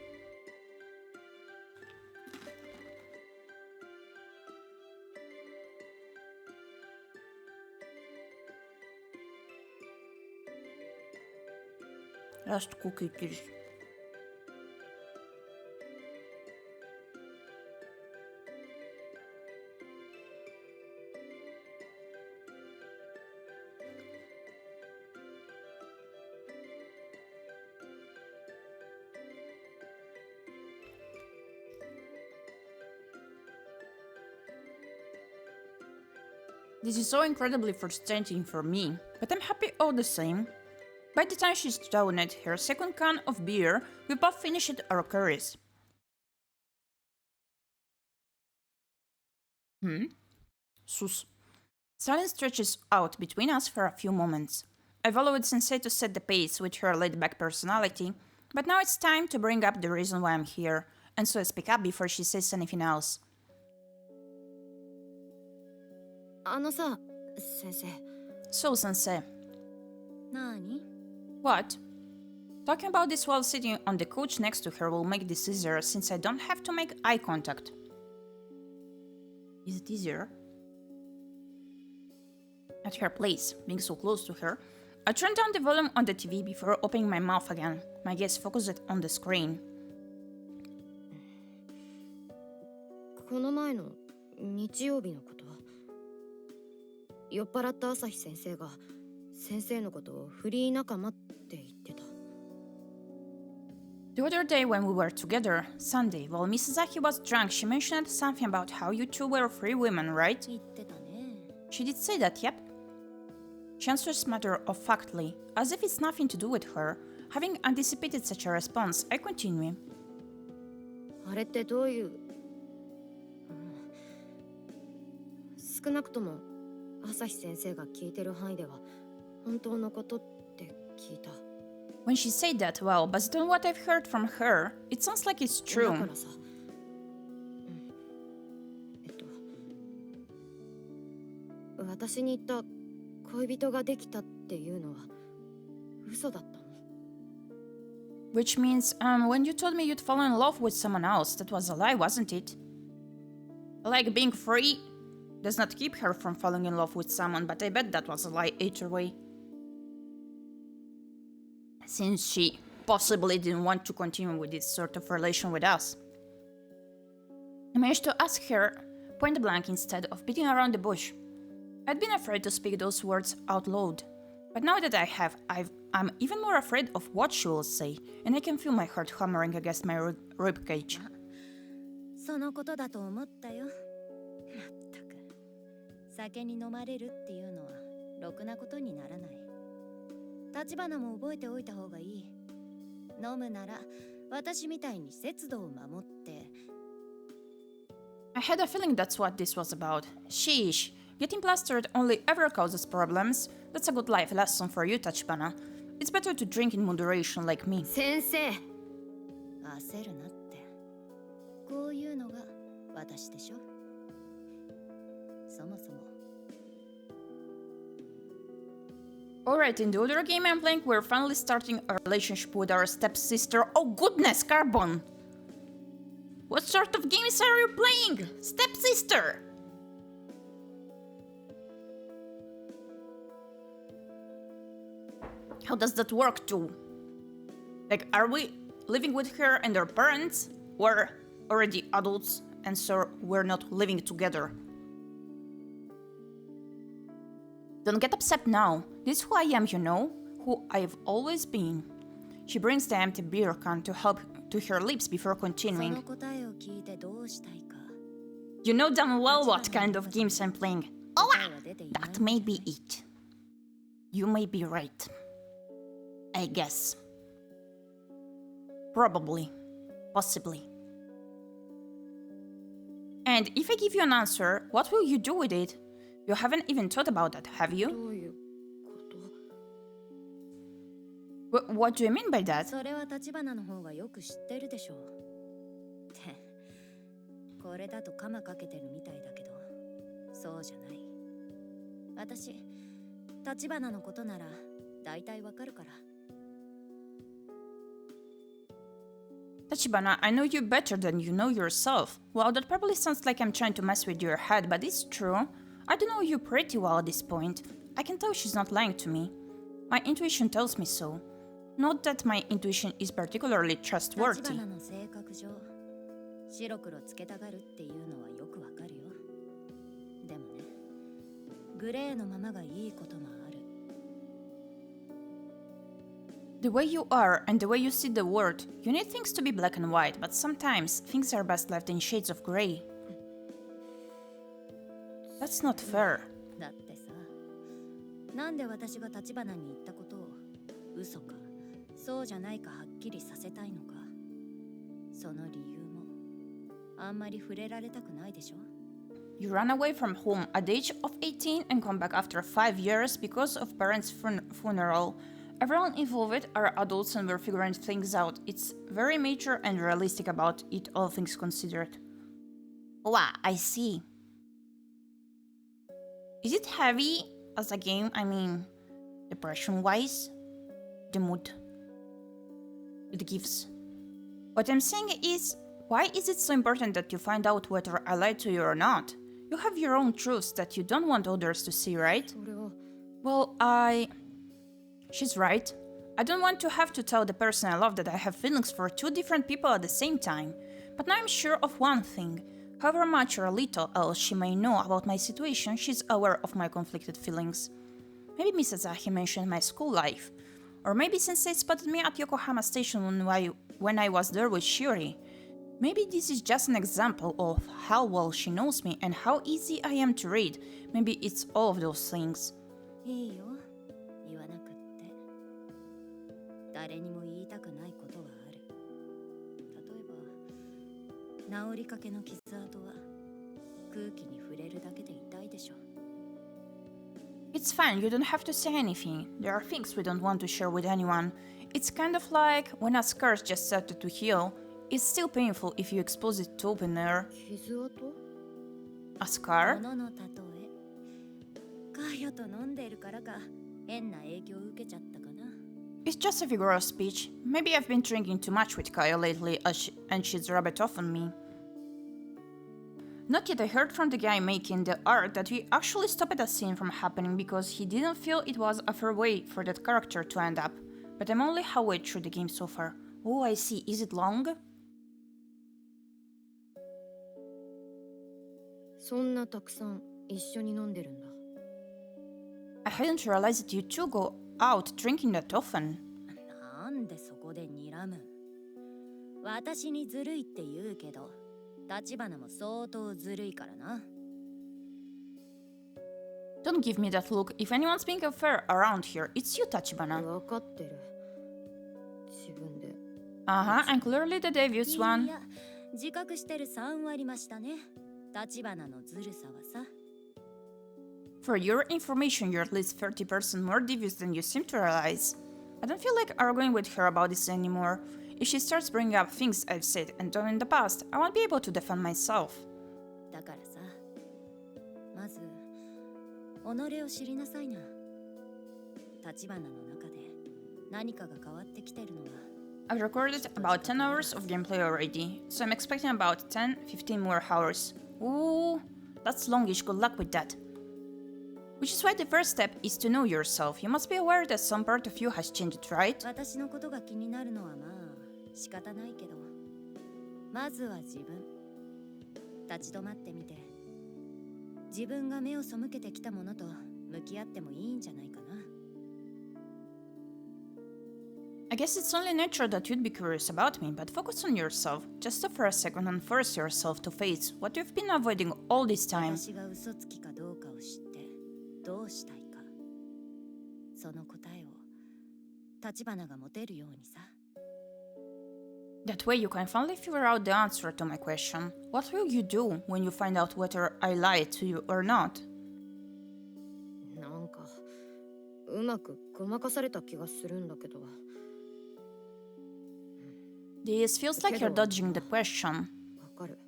Last cookie, please. This is so incredibly frustrating for me, but I'm happy all the same. By the time she's downed her second can of beer, we both finished our curries. Sus. Silence stretches out between us for a few moments. I've allowed Sensei to set the pace with her laid-back personality, but now it's time to bring up the reason why I'm here, and so I speak up before she says anything else. さ、先生。 So, Sensei. なに? What? Talking about this while sitting on the couch next to her will make this easier since I don't have to make eye contact. Is it easier? At her place, being so close to her, I turned down the volume on the TV before opening my mouth again, my gaze focused on the screen. この前の日曜日のこと。酔っ払った朝日先生が先生のことをフリー仲間って言ってた。The other day when we were together, Sunday, while Mrs. Ahi was drunk, she mentioned something about how you two were free women, right? 言ってたね。 She did say that, yep. She answers matter-of-factly, as if it's nothing to do with her. Having anticipated such a response, I continue. あれってどういう、少なくとも朝日先生が聞いてる範囲では本当のことって聞いた。 When she said that, well, based on what I've heard from her, it sounds like it's だ true. からさ、私に言った恋人ができたっていうのは嘘だったの。 Which means, when you told me you'd fallen in love with someone else, that was a lie, wasn't it? Like being free does not keep her from falling in love with someone, but I bet that was a lie either way. Since she possibly didn't want to continue with this sort of relation with us. I managed to ask her point blank instead of beating around the bush. I'd been afraid to speak those words out loud, but now that I have, I'm even more afraid of what she will say, and I can feel my heart hammering against my ribcage. そのことだと思ったよ。まったく。酒に飲まれるっていうのはろくなことにならない。立花も覚えておいた方がいい。飲むなら私みたいに節度を守って。I had a feeling that's what this was about. Sheesh. Getting plastered only ever causes problems. That's a good life lesson for you, Tachibana. It's better to drink in moderation like me. 先生。焦るなって。こういうのが私でしょ。そもそも。Alright, in the other game I'm playing, we're finally starting a relationship with our stepsister. Oh goodness, Carbon! What sort of games are you playing? Stepsister! How does that work too? Like, are we living with her and her parents? We're already adults, and so we're not living together. Don't get upset now. This is who I am, you know? Who I've always been. She brings the empty beer can to her lips before continuing. その答えを聞いてどうしたいか。 You know damn well what kind of games I'm playing. Oh, that may be it. You may be right. I guess. Probably. Possibly. And if I give you an answer, what will you do with it? You haven't even thought about that, have ど you? ういうこと What do you mean by that? それは立花の方がよく知ってるでしょう。ってこれだとカマかけてるみたいだけど、そうじゃない。私、立花のことなら大体わかるから。Tachibana, I know you better than you know yourself. Well, that probably sounds like I'm trying to mess with your head, but it's true. I don't know you pretty well at this point. I can tell she's not lying to me. My intuition tells me so. Not that my intuition is particularly 立 trustworthy. 花の性格上、白黒つけたがるっていうのはよくわかるよ。でもね、グレーのままがいいこともある。The way you are and the way you see the world, you need things to be black and white, but sometimes things are best left in shades of gray. That's not fair. だってさ、なんで私が立花に言ったことを嘘かそうじゃないかはっきりさせたいのか、その理由もあんまり触れられたくないでしょ。 You run away from home at the age of 18 and come back after 5 years because of parents' funeral. Everyone involved are adults and we're figuring things out. It's very mature and realistic about it, all things considered. Wow, I see. Is it heavy as a game? I mean, depression-wise? The mood it gives. What I'm saying is, why is it so important that you find out whether I lied to you or not? You have your own truths that you don't want others to see, right? それは Well, She's right. I don't want to have to tell the person I love that I have feelings for two different people at the same time. But now I'm sure of one thing. However much or little else she may know about my situation, she's aware of my conflicted feelings. Maybe Mizaki mentioned my school life. Or maybe Sensei spotted me at Yokohama station when I was there with Shiori. Maybe this is just an example of how well she knows me and how easy I am to read. Maybe it's all of those things. いいよ、言わなくって。誰にも言いたくないことはある。例えば、治りかけの傷跡は空気に触れるだけで痛いでしょ。It's fine, you don't have to say anything. There are things we don't want to share with anyone. It's kind of like when a scar just started to heal. It's still painful if you expose it to open air. 傷跡 A scar? 物の例え。カヨと飲んでいるからか変な影響を受けちゃったかな。It's just a figure of speech. Maybe I've been drinking too much with Kaya lately and she's rubbed off on me. Not yet I heard from the guy making the art that he actually stopped the scene from happening because he didn't feel it was a fair way for that character to end up. But I'm only halfway through the game so far. Oh, I see. Is it long? そんなたくさん一緒に飲んでるんだ。 I hadn't realized that you two go out drinking that often. なんでそこで睨む？私にずるいって言うけど、立花も相当ずるいからな。Don't give me that look. If anyone's being unfair around here, it's you, Tachibana. 分かってる。自分で。Uh-huh, and clearly the Davies one. いや、自覚してる3割増したね。立花のずるさはさ。For your information, you're at least 30% more devious than you seem to realize. I don't feel like arguing with her about this anymore. If she starts bringing up things I've said and done in the past, I won't be able to defend myself. だからさ、まず己を知りなさいな。立花の中で何かが変わってきてるのは。I've recorded about 10 hours of gameplay already, so I'm expecting about 10-15 more hours. Ooh, that's longish, good luck with that. Which is why the first step is to know yourself. You must be aware that some part of you has changed, right? 私のことが気になるのはまあ仕方ないけど、まずは自分。立ち止まってみて、自分が目を背けてきたものと向き合ってもいいんじゃないかな。I guess it's only natural that you'd be curious about me, but focus on yourself. Just stop for a second and force yourself to face what you've been avoiding all this time. 私が嘘つきかどうかを知ってどうしたいか。その答えを立花が持てるようにさ。That way you can finally figure out the answer to my question. What will you do when you find out whether I lied to you or not? なんかうまくごまかされた気がするんだけど。This feels like you're dodging the question. わかる。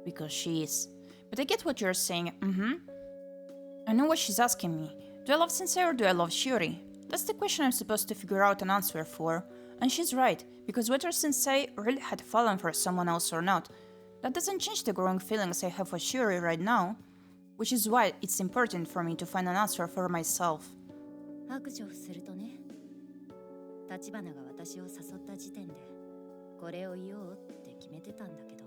Because she is. But I get what you're saying. I know what she's asking me. Do I love Sensei or do I love Shiori? That's the question I'm supposed to figure out an answer for. And she's right, because whether Sensei really had fallen for someone else or not, that doesn't change the growing feelings I have for Shiori right now. Which is why it's important for me to find an answer for myself. 白状するとね、立花が私を誘った時点でこれを言おうって決めてたんだけど、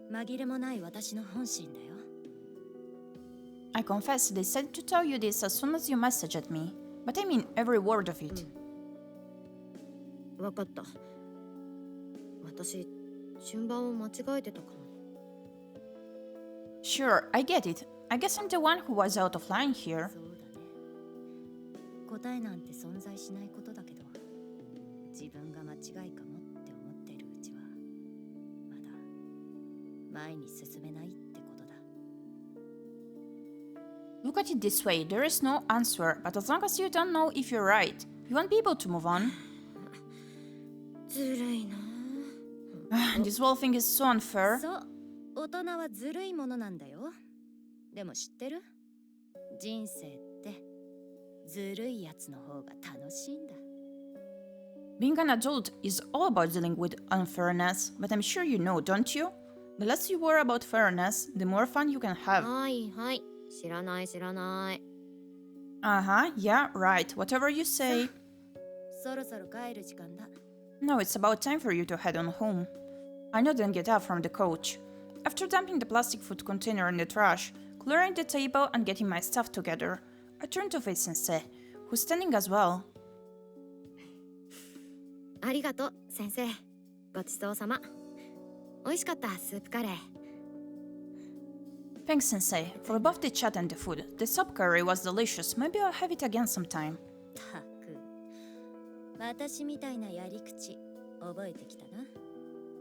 でも紛れもない私の本心だよ。I confess they said to tell you this as soon as you messaged me, but I mean every word of it. わかった。私順番を間違えてたかも。Sure, I get it. I guess I'm the one who was out of line here. そうだね。答えなんて存在しないことだけど、自分が間違いかもって思ってるうちはまだ前に進めないってことだ。Look at it this way, there is no answer, but as long as you don't know if you're right, you won't be able to move on. ずるいな。This whole thing is so unfair. そう、大人はずるいものなんだよ。でも知ってる？人生ってずるいやつの方が楽しいんだ。Being an adult is all about dealing with unfairness, but I'm sure you know, don't you? The less you worry about fairness, the more fun you can have. はいはい。知らない知らない。Yeah, right, whatever you say. そろそろ帰る時間だ。No, it's about time for you to head on home. I nodded and get up from the coach. After dumping the plastic food container in the trash, clearing the table and getting my stuff together, I turned to face Sensei, who's standing as well. ありがとう先生。ごちそうさま。美味しかったスープカレー。Thanks, Sensei, for both the chat and the food. The soup curry was delicious. Maybe I'll have it again sometime. たく、私みたいなやり口覚えてきたな。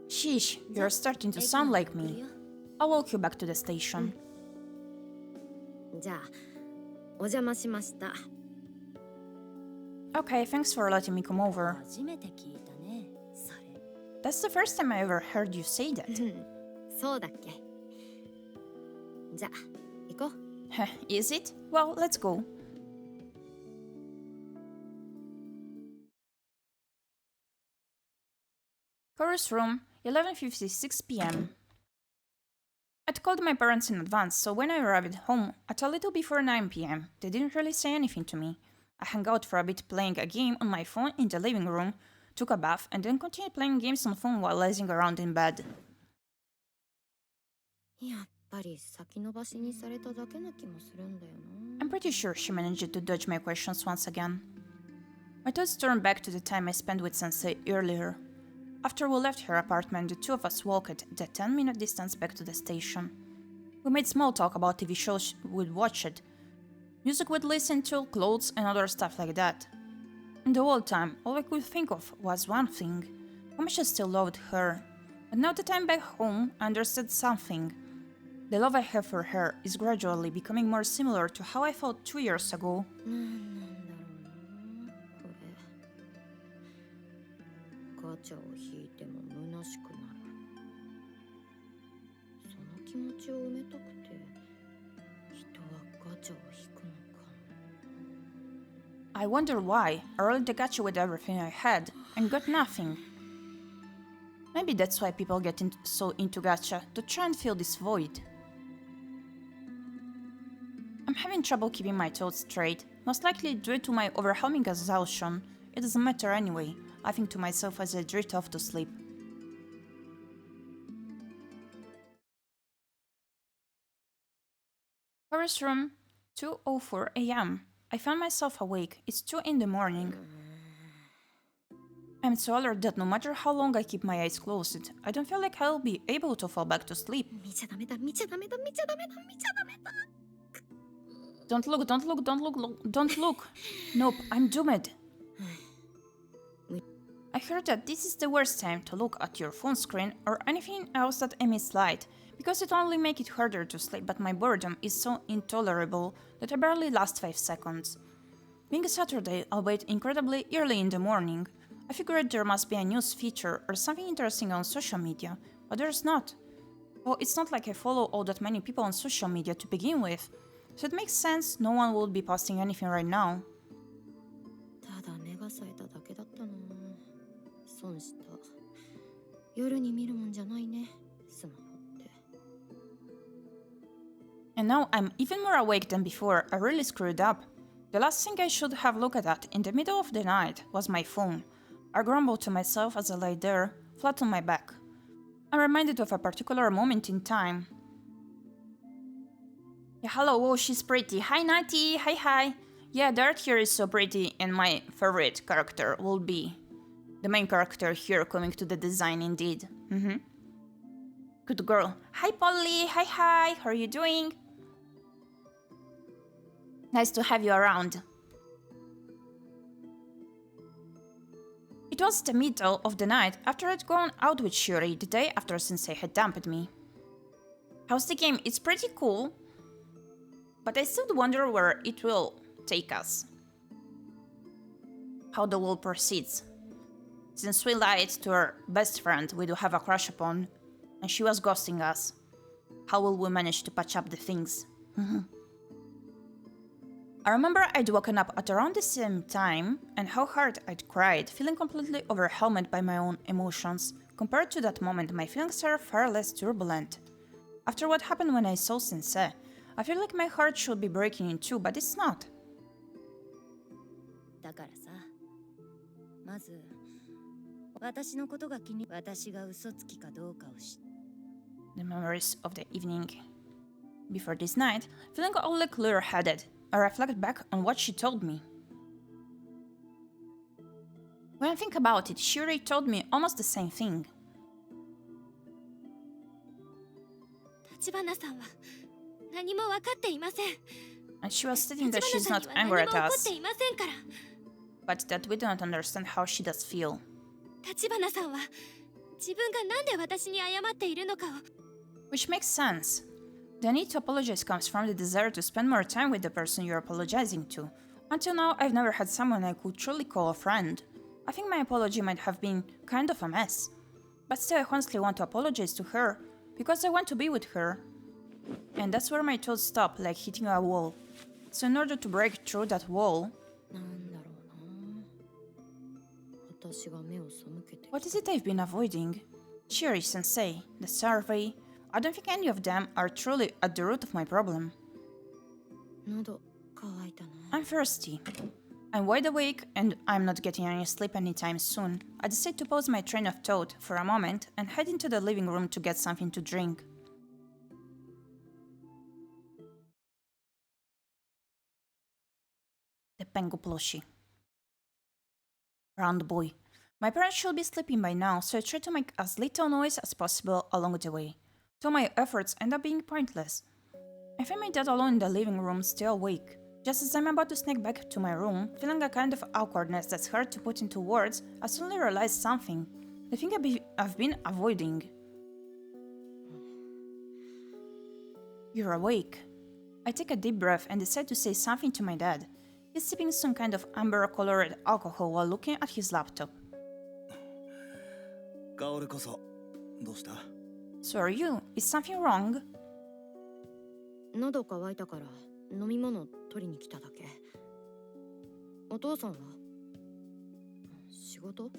Sheesh, you're starting to sound like me. I'll walk you back to the station. じゃあお邪魔しました。Okay, thanks for letting me come over. 初めて聞いたね、それ。That's the first time I ever heard you say that. そうだっけ。じゃあ行こう。Is it? Well, let's go. Chorus room, 11:56 p.m. I'd called my parents in advance, so when I arrived home at a little before 9 p.m., they didn't really say anything to me. I hung out for a bit playing a game on my phone in the living room, took a bath, and then continued playing games on phone while lazing around in bed. やっぱり先延ばしにされただけな気もするんだよな。 I'm pretty sure she managed to dodge my questions once again. My thoughts turned back to the time I spent with Sensei earlier. After we left her apartment, the two of us walked the 10-minute distance back to the station. We made small talk about TV shows we'd watched, music we'd listened to, clothes, and other stuff like that. And the whole time, all I could think of was one thing: how much I still loved her. But now that I'm back home, I understood something. The love I have for her is gradually becoming more similar to how I felt 2 years ago. なんだろうなこれ。ガチャを引いても虚しくなる。その気持ちを埋めたくて人はガチャを引くのか。 I wonder why. I rolled the gacha with everything I had and got nothing. Maybe that's why people get so into gacha, to try and fill this void. I'm having trouble keeping my thoughts straight, most likely due to my overwhelming exhaustion. It doesn't matter anyway, I think to myself as I drift off to sleep. Chorus room, 2:04 a.m. I found myself awake. It's 2 in the morning. I'm so alert that no matter how long I keep my eyes closed, I don't feel like I'll be able to fall back to sleep. 見ちゃダメだ見ちゃダメだ見ちゃダメだ見ちゃダメだ。 Don't look, don't look. Nope, I'm doomed. I heard that this is the worst time to look at your phone screen or anything else that emits light, because it only makes it harder to sleep, but my boredom is so intolerable that I barely last 5 seconds. Being a Saturday, I'll wait incredibly early in the morning. I figured there must be a news feature or something interesting on social media, but there's not. Well, it's not like I follow all that many people on social media to begin with, so it makes sense no one would be posting anything right now. ただ目が冴えただけだったな。損した。夜に見るもんじゃないね、スマホって。And now I'm even more awake than before. I really screwed up. The last thing I should have looked at in the middle of the night was my phone. I grumbled to myself as I lay there, flat on my back. I'm reminded of a particular moment in time. Yeah, hello, oh, she's pretty. Hi, Natty. Hi. Yeah, the art here is so pretty, and my favorite character will be the main character here, coming to the design indeed. Good girl. Hi, Polly. Hi. How are you doing? Nice to have you around. It was the middle of the night after I'd gone out with Shuri the day after Sensei had dumped me. How's the game? It's pretty cool, but I still wonder where it will take us. How the world proceeds. Since we lied to our best friend we do have a crush upon, and she was ghosting us, how will we manage to patch up the things? I remember I'd woken up at around the same time, and how hard I'd cried, feeling completely overwhelmed by my own emotions. Compared to that moment, my feelings are far less turbulent. After what happened when I saw Sensei, I feel like my heart should be breaking in two, but it's not. だからさ、まず私のことが気に、私が嘘つきかどうかを知っ The memories of the evening before this night, feeling only clear-headed, I reflect back on what she told me. When I think about it, Shuri told me almost the same thing. 橘さんは何も分かっていません。 And she was stating that she's not 橘さんには angry 何 at も起こっ us, ていませんから。 but that we do not understand how she does feel. 橘さんは自分がなんで私に謝っているのかを Which makes sense. The need to apologize comes from the desire to spend more time with the person you're apologizing to. Until now, I've never had someone I could truly call a friend. I think my apology might have been kind of a mess. But still, I honestly want to apologize to her, because I want to be with her. And that's where my thoughts stop, like hitting a wall. So in order to break through that wall, なんだろうな。私が目を背けて。 what is it I've been avoiding? Shuri Sensei, the survey. I don't think any of them are truly at the root of my problem. 喉乾いたな。 I'm thirsty. I'm wide awake and I'm not getting any sleep anytime soon. I decide to pause my train of thought for a moment and head into the living room to get something to drink. The Pengu plushie. Round boy. My parents should be sleeping by now, so I try to make as little noise as possible along the way. Though my efforts end up being pointless. I find my dad alone in the living room, still awake. Just as I'm about to sneak back to my room, feeling a kind of awkwardness that's hard to put into words, I suddenly realize something. The thing I've been avoiding. You're awake. I take a deep breath and decide to say something to my dad. He's sipping some kind of amber-colored alcohol while looking at his laptop. 薫こそどうした？ So are you? Is something wrong? 喉乾いたから飲み物取りに来ただけ。お父さんは仕事？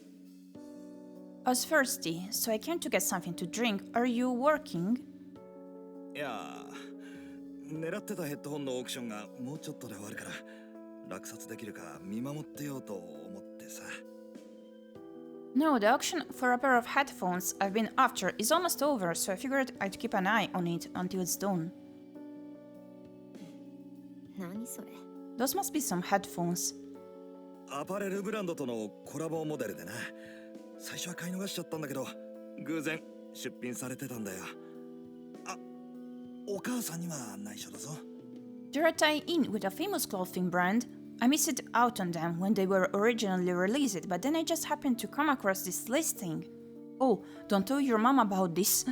I was thirsty, so I came to get something to drink. Are you working? いや狙ってたヘッドホンのオークションがもうちょっとで終わるから落札できるか見守ってようと思ってさ。 No, the auction for a pair of headphones I've been after is almost over, so I figured I'd keep an eye on it until it's done. 何それ？ Those must be some headphones. アパレルブランドとのコラボモデルでな。最初は買い逃しちゃったんだけど偶然出品されてたんだよ。あ、お母さんには内緒だぞ。They're a tie-in with a famous clothing brand. I missed out on them when they were originally released, but then I just happened to come across this listing. Oh, don't tell your mom about this.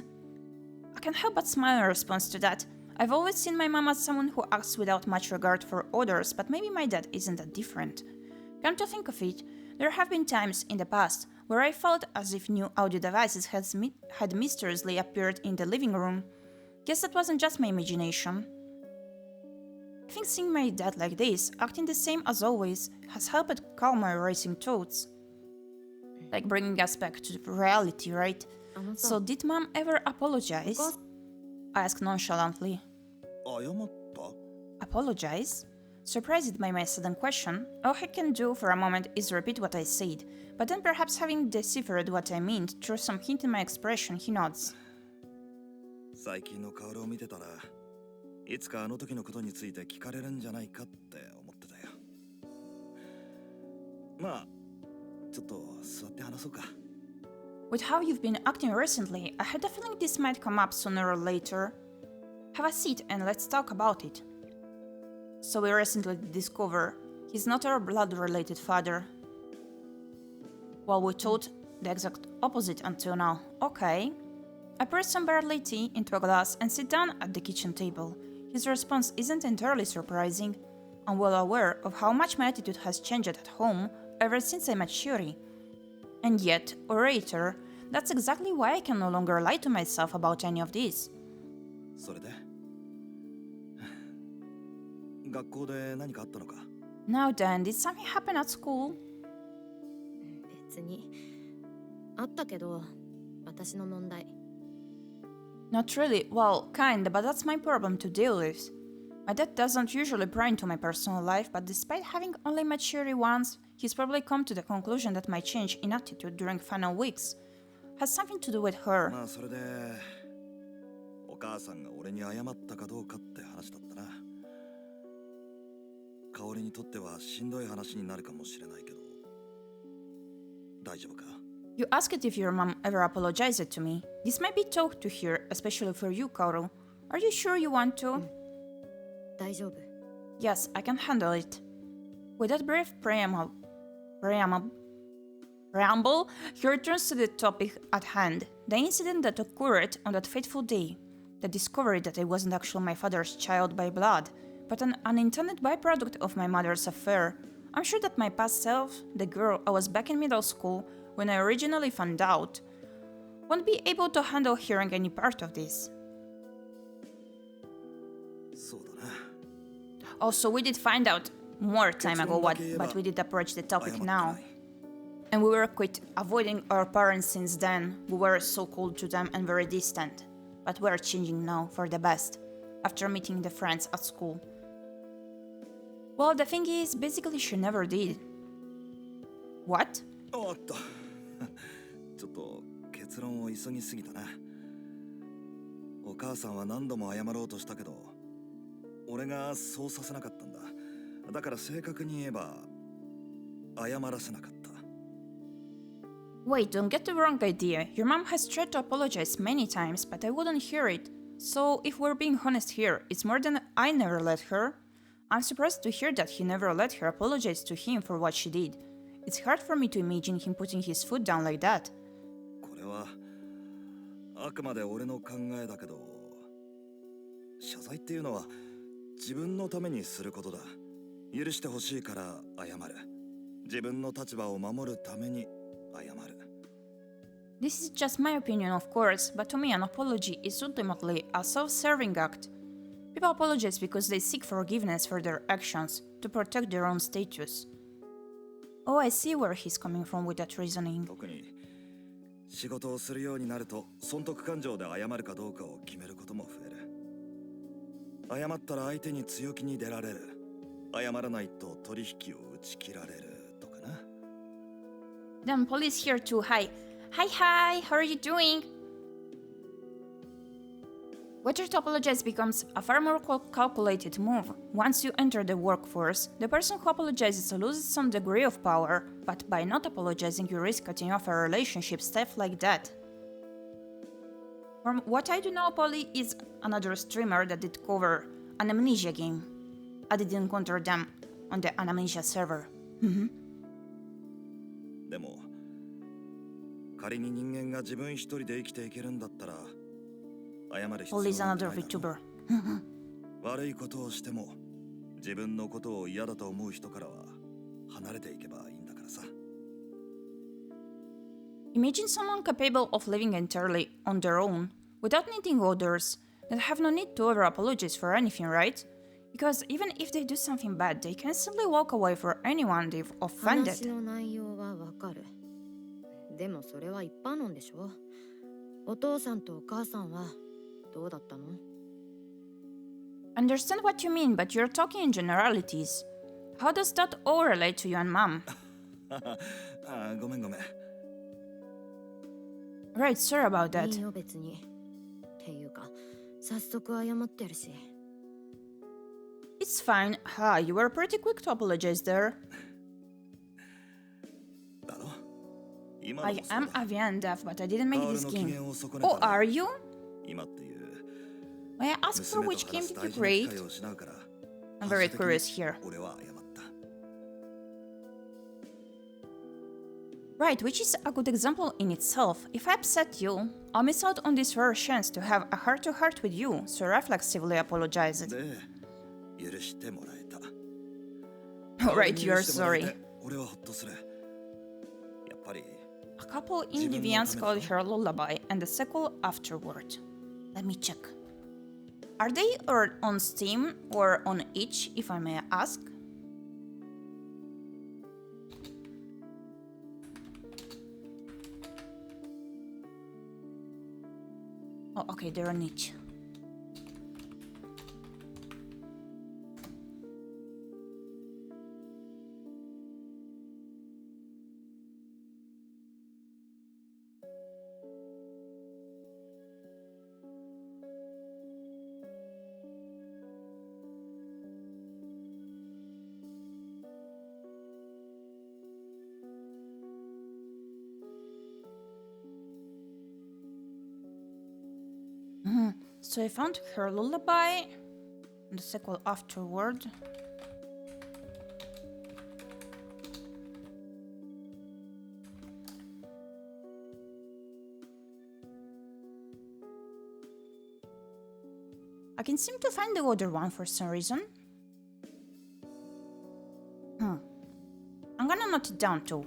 I can't help but smile in response to that. I've always seen my mom as someone who acts without much regard for others, but maybe my dad isn't that different. Come to think of it, there have been times in the past where I felt as if new audio devices had mysteriously appeared in the living room. Guess that wasn't just my imagination. I think seeing my dad like this, acting the same as always, has helped calm my racing thoughts. Like bringing us back to reality, right? So did mom ever apologize? I asked nonchalantly. 謝った？ Apologize? Surprised by my sudden question, all I can do for a moment is repeat what I said, but then perhaps having deciphered what I meant through some hint in my expression, he nods. 最近の薫を見てたら、いつかあの時のことについて聞かれるんじゃないかって思ってたよ。まあ、ちょっと座って話そうか。With how you've been acting recently, I had a feeling this might come up sooner or later. Have a seat and let's talk about it. So we recently discover he's not our blood-related father. Well, we thought the exact opposite until now. Okay. I pour some barley tea into a glass and sit down at the kitchen table. His response isn't entirely surprising. I'm well aware of how much my attitude has changed at home ever since I met Shiori. And yet, orator, that's exactly why I can no longer lie to myself about any of this. それで学校で何かあったのか？ Now then, did something happen at school? 別にあったけど、私の問題。Not really. Well, kinda, but that's my problem to deal with. My dad doesn't usually pry into my personal life, but despite having only met Shiori once, he's probably come to the conclusion that my change in attitude during final weeks has something to do with her. まあそれでお母さんが俺に謝ったかどうかって話だったな。薫にとってはしんどい話になるかもしれないけど、大丈夫か？ You asked if your mom ever apologized to me. This might be tough to hear, especially for you, Kaoru. Are you sure you want to? 大丈夫。 Yes, I can handle it. With that brief preamble, he returns to the topic at hand, the incident that occurred on that fateful day, the discovery that I wasn't actually my father's child by blood, but an unintended byproduct of my mother's affair. I'm sure that my past self, the girl I was back in middle school when I originally found out, won't be able to handle hearing any part of this. そうだな。 Also, we did find out more time ago but we did approach the topic now. And we were quit avoiding our parents since then. We were so cold to them and very distant. But we're changing now for the best, after meeting the friends at school. Well, the thing is, basically she never did. What? おっとちょっと結論を急ぎすぎたな。お母さんは何度も謝ろうとしたけど、俺がそうさせなかったんだ。だから正確に言えば謝らせなかった。 Wait, don't get the wrong idea. Your mom has tried to apologize many times, but I wouldn't hear it. So, if we're being honest here, it's more than I never let her. I'm surprised to hear that he never let her apologize to him for what she did. It's hard for me to imagine him putting his foot down like that. これはあくまで俺の考えだけど、謝罪っていうのは自分のためにすることだ。許してほしいから謝る。自分の立場を守るために謝る。 This is just my opinion, of course, but to me an apology is ultimately a self-serving act. People apologize because they seek forgiveness for their actions, to protect their own status. Oh, I see where he's coming from with that reasoning. 特に仕事をするようになると損得感情で謝るかどうかを決めることも増える。謝ったら相手に強気に出られる。謝らないと取引を打ち切られるとかな。 Then police here too. Hi, how are you doing? Whether to apologize becomes a far more calculated move. Once you enter the workforce, the person who apologizes loses some degree of power, but by not apologizing you risk cutting off a relationship, stuff like that. From what I do know, Polly is another streamer that did cover an amnesia game. I did encounter them on the Anamesia server. でも仮に人間が自分一人で生きていけるんだったら謝る必要 Paul is なんて another ないだろ VTuber. 悪いことをしても自分のことを嫌だと思う人からは離れていけばいいんだからさ。 Imagine someone capable of living entirely on their own, without needing others, that have no need to ever apologize for anything, right? Because even if they do something bad, they can simply walk away for anyone they've 話 offended. の内容はわかる。でもそれは一般論でしょ。お父さんとお母さんはどうだったの？ Understand what you mean, but you're talking in generalities. How does that all relate to you and mom? あごめんごめん。 Right, sorry about い that. いよ別に。っていうか、早速謝ってるし。 It's fine. You were pretty quick to apologize there. だろ今 I のもそう am だ。 avian deaf, but I didn't make カール this の機 game. 嫌を損ねた Oh, ら are you? 今っていう May I ask for 娘 which と game 話す did 大 you 事な機 create? 会を失うから I'm very 反射的に curious here. 俺は謝った。 Right, which is a good example in itself. If I upset you, I'll miss out on this rare chance to have a heart-to-heart with you, so I reflexively apologized. で許してもらえた。 Alright, 許 you're してもらえ sorry. て俺はほっとする。やっぱり A couple in deviants called her Lullaby and the sequel afterward. Let me check. Are they on Steam or on itch, if I may ask? Oh, okay, they're on itch. So I found her Lullaby and the sequel afterward. I can seem to find the other one for some reason. I'm gonna note it down too.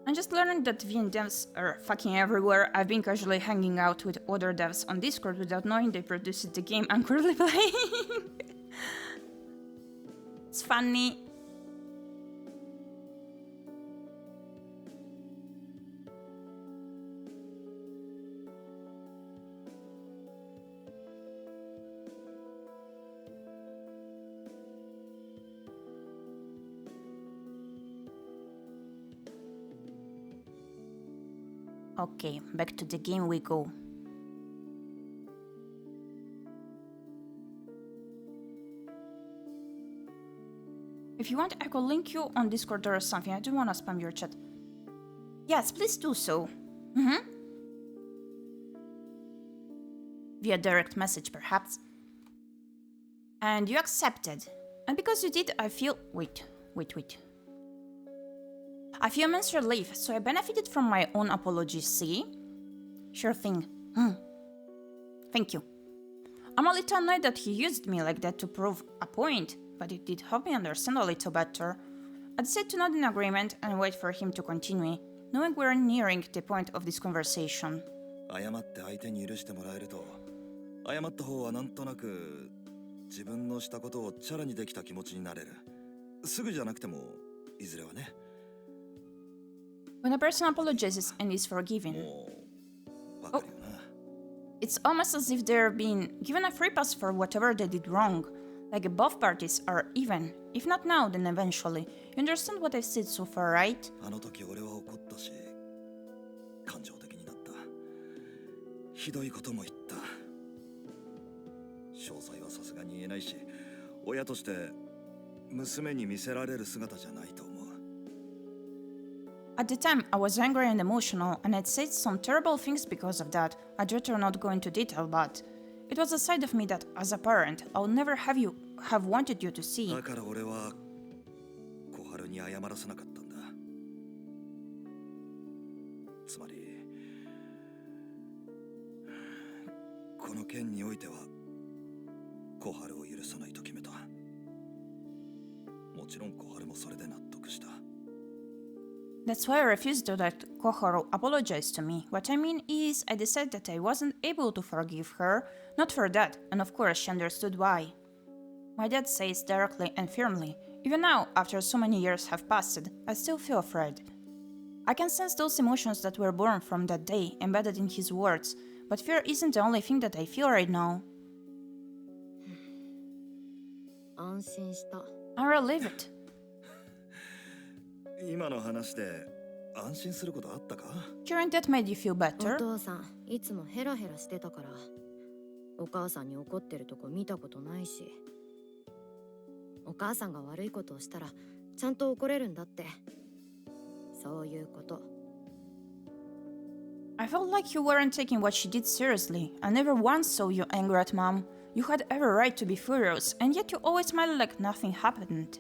I'm just learning that VN devs are fucking everywhere. I've been casually hanging out with other devs on Discord without knowing they produced the game I'm currently playing. It's funny. Okay, back to the game we go. If you want, I could link you on Discord or something. I don't want to spam your chat. Yes, please do so. Via direct message, perhaps. And you accepted. And because you did, I feel... Wait. I feel immense relief, so I benefited from my own apology, see? Sure thing. Thank you. I'm a little annoyed that he used me like that to prove a point, but it did help me understand a little better. I decided to nod in agreement and wait for him to continue, knowing we're nearing the point of this conversation. 謝って相手に許してもらえると、謝った方はなんとなく自分のしたことをチャラにできた気持ちになれる。すぐじゃなくてもいずれはね。 When a person apologizes and is forgiven, もうわかるよな。 it's almost as if they're being given a free pass for whatever they did wrong. Like both parties are even. If not now, then eventually. You understand what I've said so far, right? あの時俺は怒ったし、感情的になった。ひどいことも言った。詳細はさすがに言えないし、親として娘に見せられる姿じゃないと思う。 At the time, I was angry and emotional, and I'd said some terrible things because of that. I'd rather not go into detail, but It was a side of me that, as a parent, I would never have wanted you to see. だから俺は小春に謝らせなかったんだ。つまりこの件においては小春を許さないと決めた。もちろん小春もそれで納得した。That's why I refused to let Koharu apologize to me. What I mean is, I decided that I wasn't able to forgive her, not for that, and of course she understood why. My dad says directly and firmly, even now, after so many years have passed, I still feel afraid. I can sense those emotions that were born from that day, embedded in his words, but fear isn't the only thing that I feel right now. 安心した。I'm relieved. 今の話で安心することあったか？ Hearing that made you feel お better? 父さんいつもヘラヘラしてたから、お母さんに怒ってるとこ見たことないし、お母さんが悪いことをしたらちゃんと怒れるんだって、そういうこと。I felt like you weren't taking what she did seriously. I never once saw you angry at Mom. You had every right to be furious, and yet you always smiled like nothing happened.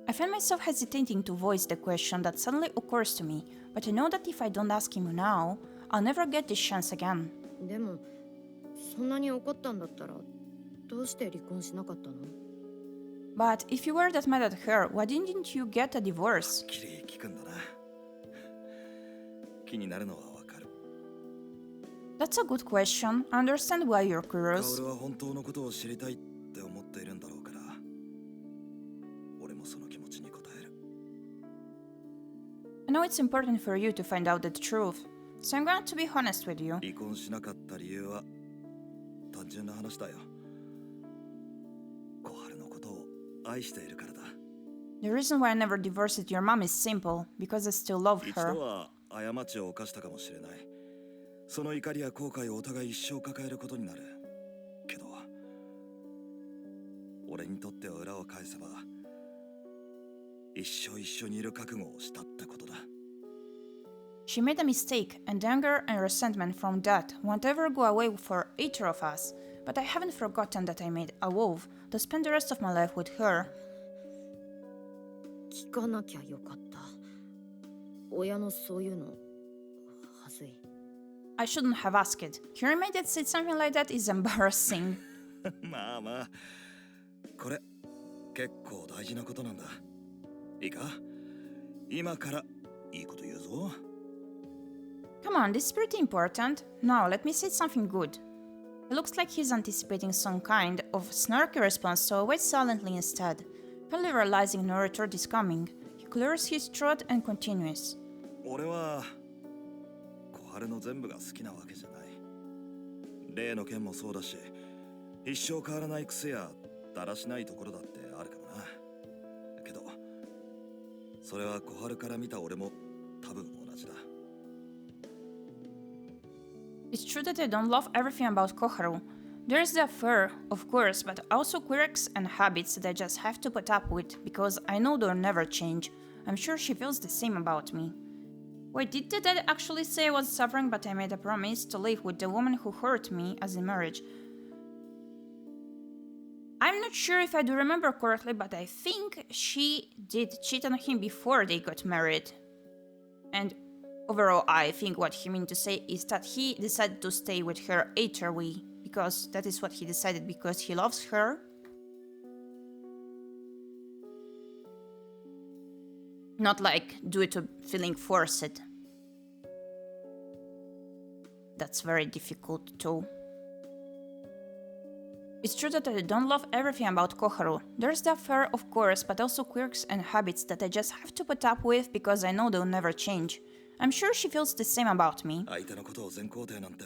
I find myself hesitating to voice the question that suddenly occurs to me, but I know that if I don't ask him now, I'll never get this chance again. でもそんなに怒ったんだったらどうして離婚しなかったの？ But if you were that mad at her, why didn't you get a divorce? きり聞くんだな。気になるのはわかる。That's a good question. I understand why you're カ curious. オルは本当のことを知りたいって思っているんだろうから、俺もその気持ちに応える。I know it's important for you to find out the truth, so I'm going to be honest with you. 離婚しなかった理由は単純な話だよ。小春のことを愛しているからだ。The reason why I never divorced your mom is simple, because I still love 一 her. 度は過ちを犯したかもしれない。その怒りや後悔をお互い一生抱えることになる。けど、俺にとっては裏を返せば、一生一緒にいる覚悟をしたってことだ。She made a mistake, and anger and resentment from that won't ever go away for either of us. But I haven't forgotten that I made a vow to spend the rest of my life with her. 聞かなきゃよかった。親のそういうのはずい。I shouldn't have asked. Hearing my dad say something like that is embarrassing. まあまあ、これ結構大事なことなんだ。いいか？今からいいこと言うぞ。Come on, this is pretty important. Now, let me say something good. It looks like he's anticipating some kind of snarky response, so I wait silently instead. Finally realizing no retort is coming, he clears his throat and continues. 俺は小春の全部が好きなわけじゃない。例の件もそうだし、一生変わらない癖やだらしないところだってあるかもな。けど、それは小春から見た俺も多分同じだ。It's true that I don't love everything about Koharu. There's the affair, of course, but also quirks and habits that I just have to put up with because I know they'll never change. I'm sure she feels the same about me. Wait, did the dad actually say I was suffering but I made a promise to live with the woman who hurt me as in marriage? I'm not sure if I do remember correctly, but I think she did cheat on him before they got married. And overall, I think what he meant to say is that he decided to stay with her either way, because that is what he decided because he loves her. Not like due to feeling forced. That's very difficult too. It's true that I don't love everything about Koharu. There's the affair, of course, but also quirks and habits that I just have to put up with because I know they'll never change. I'm sure she feels the same about me. 相手のことを全肯定なんて、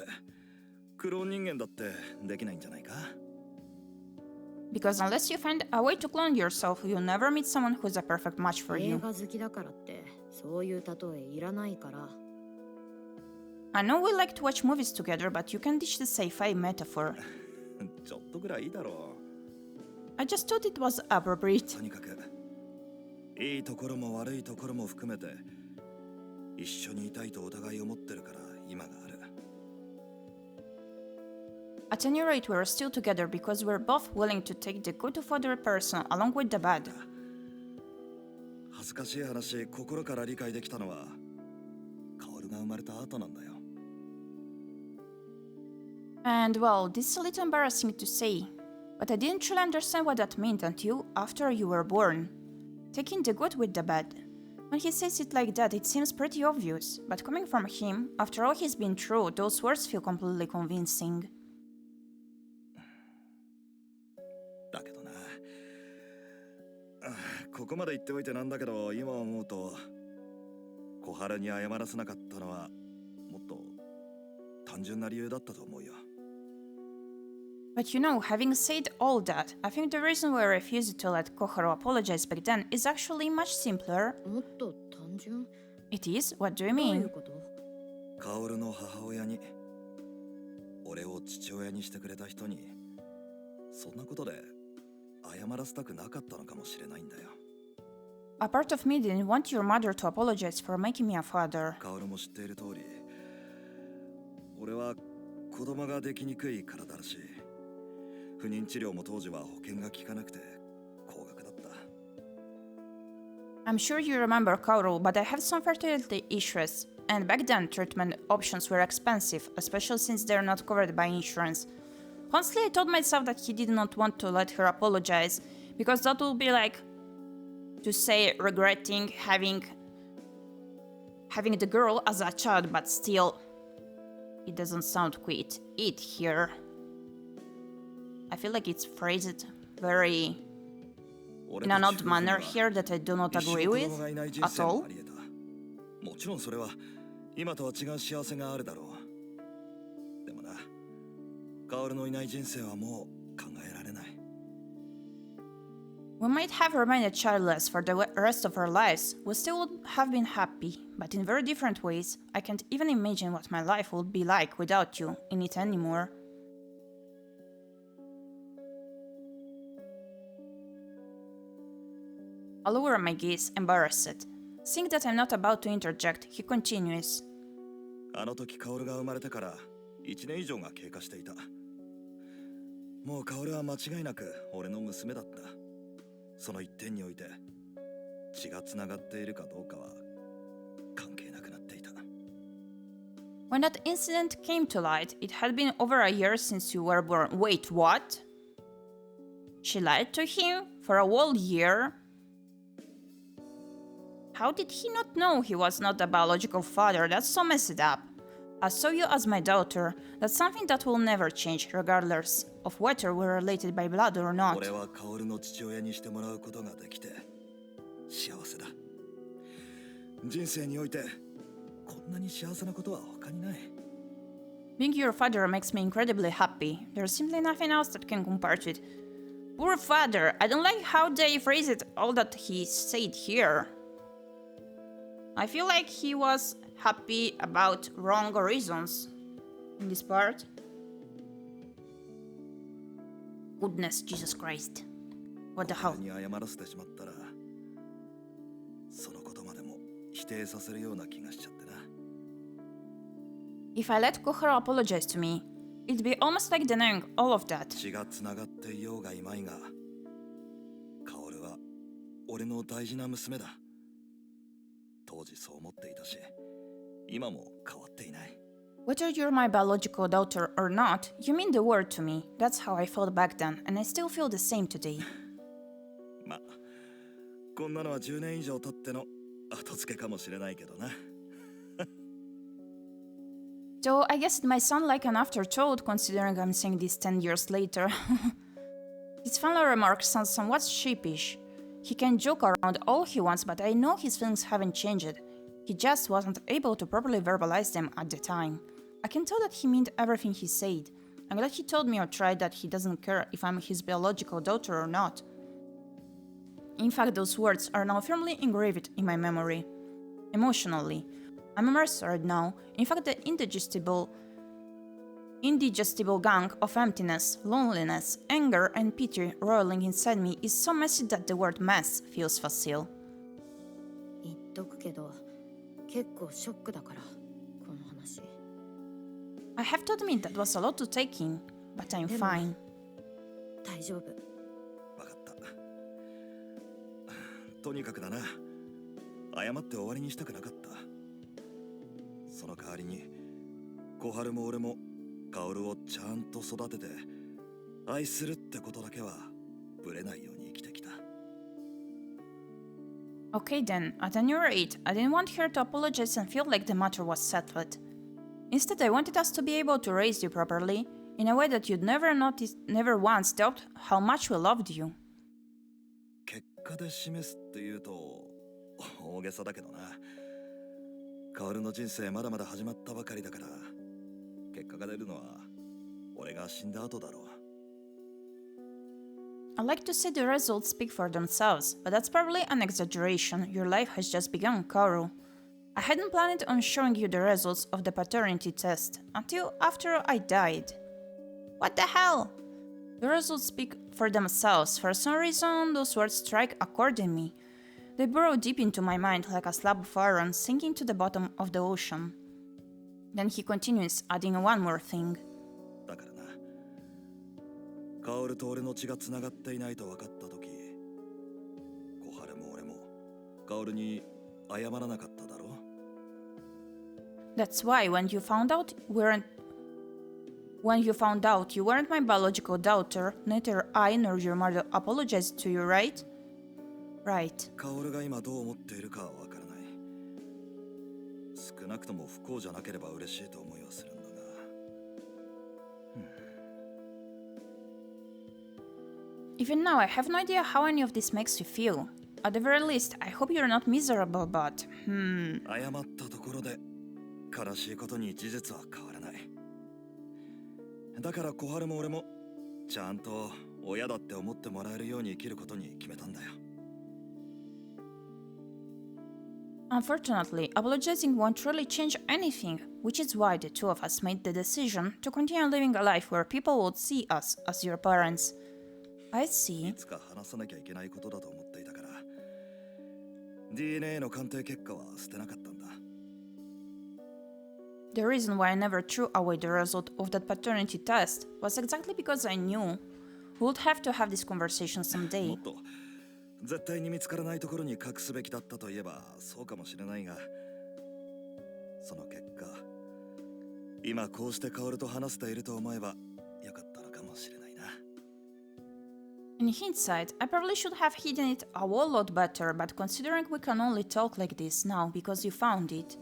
クローン人間だってできないんじゃないか? Because unless you find a way to clone yourself, you'll never meet someone who's a perfect match for 映 you. 画好きだからってそういう例えいらないから。 I know we like to watch movies together, but you can ditch the sci-fi metaphor. ちょっとぐらいいいだろ I just thought it was appropriate. う。とにかく、いいところも悪いところも含めて、一緒にいたいとお互い思ってるから今がある。At any rate, we're still together because we're both willing to take the good of other person along with the bad. 恥ずかしい話、心から理解できたのは薫が生まれた後なんだよ。 And well, this is a little embarrassing to say, but I didn't truly understand what that meant until after you were born. Taking the good with the bad. When he says it like that, it seems pretty obvious, but coming from him, after all he's been through, those words feel completely convincing. だけどな、ここまで言っておいてなんだけど、今思うと小春に謝らせなかったのはもっと単純な理由だったと思うよ。 But you know, having said all that, I think the reason why I refused to let Koharu apologize back then is actually much simpler. もっと単純 It is? What do you どうい mean? うこと？薫の母親に俺を父親にしてくれた人にそんなことで謝らせたくなかったのかもしれないんだよ。 A part of me didn't want your mother to apologize for making me a father. 薫も知っている通り、俺は子供ができにくい体だし、不妊治療も当時は保険が効かなくて高額だった。 I'm sure you remember Kaoru, but I had some fertility issues, and back then treatment options were expensive, especially since they're not covered by insurance. Honestly, I told myself that he did not want to let her apologize, because that would be like to say regretting having the girl as a child, but still, it doesn't sound quite it here. I feel like it's phrased very in an odd manner here that I do not agree with at all. もちろんそれは今とは違う幸せがあるだろう。でもな、薫のいない人生はもう考えられない。 We might have remained childless for the rest of our lives. We still would have been happy, but in very different ways. I can't even imagine what my life would be like without you in it anymore. I lower my gaze, embarrassed. Seeing that I'm not about to interject, he continues. あの時薫が生まれてから1年以上が経過していた。もう薫は間違いなく俺の娘だった。その一点において血がつながっているかどうかは関係なくなっていた。 When that incident came to light, it had been over a year since you were born. Wait, what? She lied to him for a whole year? How did he not know he was not the biological father? That's so messed up. I saw you as my daughter. That's something that will never change, regardless of whether we're related by blood or not. 俺は薫の父親にしてもらうことができて幸せだ。人生においてこんなに幸せなことは他にない。 Being your father makes me incredibly happy. There's simply nothing else that can compare to it. Poor father, I don't like how they phrase it, all that he said here. I feel like he was happy about wrong reasons in this part. Goodness, Jesus Christ. What the hell? に謝らせてしまったらそのことまでも否定させるような気がしちゃってな。 If I let Koharu apologize to me, it'd be almost like denying all of that. 血がつながっていようがいまいが薫は俺の大事な娘だ。当時そう思っていたし今も変わっていない。 Whether you're my biological daughter or not, you mean the world to me. That's how I felt back then, and I still feel the same today. ま、こんなのは10年以上経っての後付けかもしれないけどな。Though I guess it might sound like an afterthought considering I'm saying this 10 years later. His final remark sounds somewhat sheepish. He can joke around all he wants, but I know his feelings haven't changed. He just wasn't able to properly verbalize them at the time. I can tell that he meant everything he said. I'm glad he told me outright that he doesn't care if I'm his biological daughter or not. In fact, those words are now firmly engraved in my memory. Emotionally, I'm immersed right now. In fact, the indigestible gang of emptiness, loneliness, anger, and pity roiling inside me is so messy that the word mess feels facile. 言っとくけど結構ショックだからこの話。 I have to admit that was a lot to take in. but I'm fine. 大丈夫。わかった。とにかくだな。謝って終わりにしたくなかった。その代わりに、小春も俺も薫をちゃんと育てて愛するってことだけはぶれないように生きてきた。Okay then, at any rate, I didn't want her to apologize and feel like the matter was settled. Instead, I wanted us to be able to raise you properly, in a way that you'd never once doubt how much we loved you. 結果で示すって言うと大げさだけどな。薫の人生まだまだ始まったばかりだから、結果が出るのは俺が死んだ後だろう。I like to say the results speak for themselves, but that's probably an exaggeration. Your life has just begun, Kaoru. I hadn't planned on showing you the results of the paternity test until after I died. What the hell? The results speak for themselves. For some reason, those words strike a chord in me. They burrow deep into my mind like a slab of iron sinking to the bottom of the ocean. Then he continues, adding one more thing. だからな、薫と俺の血がつながっていないと分かった時、小春も俺も薫に謝らなかっただろう。That's why when you found out you weren't my biological daughter, neither I nor your mother apologized to you, right? Right. 薫が今どう思っているかは分からない。少なくとも不幸じゃなければ嬉しいと思いはするんだが。Even now, I have no idea how any of this makes you feel. At the very least, I hope you're not miserable, but... 謝ったところで悲しいことに事実は変わらない。だから小春も俺もちゃんと親だって思ってもらえるように生きることに決めたんだよ。Unfortunately, apologizing won't really change anything, which is why the two of us made the decision to continue living a life where people would see us as your parents. I see. いつか話さなきゃいけないことだと思っていたから、DNA の鑑定結果は捨てなかったんだ。The reason why I never threw away the result of that paternity test was exactly because I knew we would have to have this conversation も someday. っと絶対に見つからないところに隠すべきだったといえばそうかもしれないが、その結果、今こうして薫と話せていると思えばよかったのかもしれないな。In hindsight, I probably should have hidden it a whole lot better, but considering we can only talk like this now because you found it,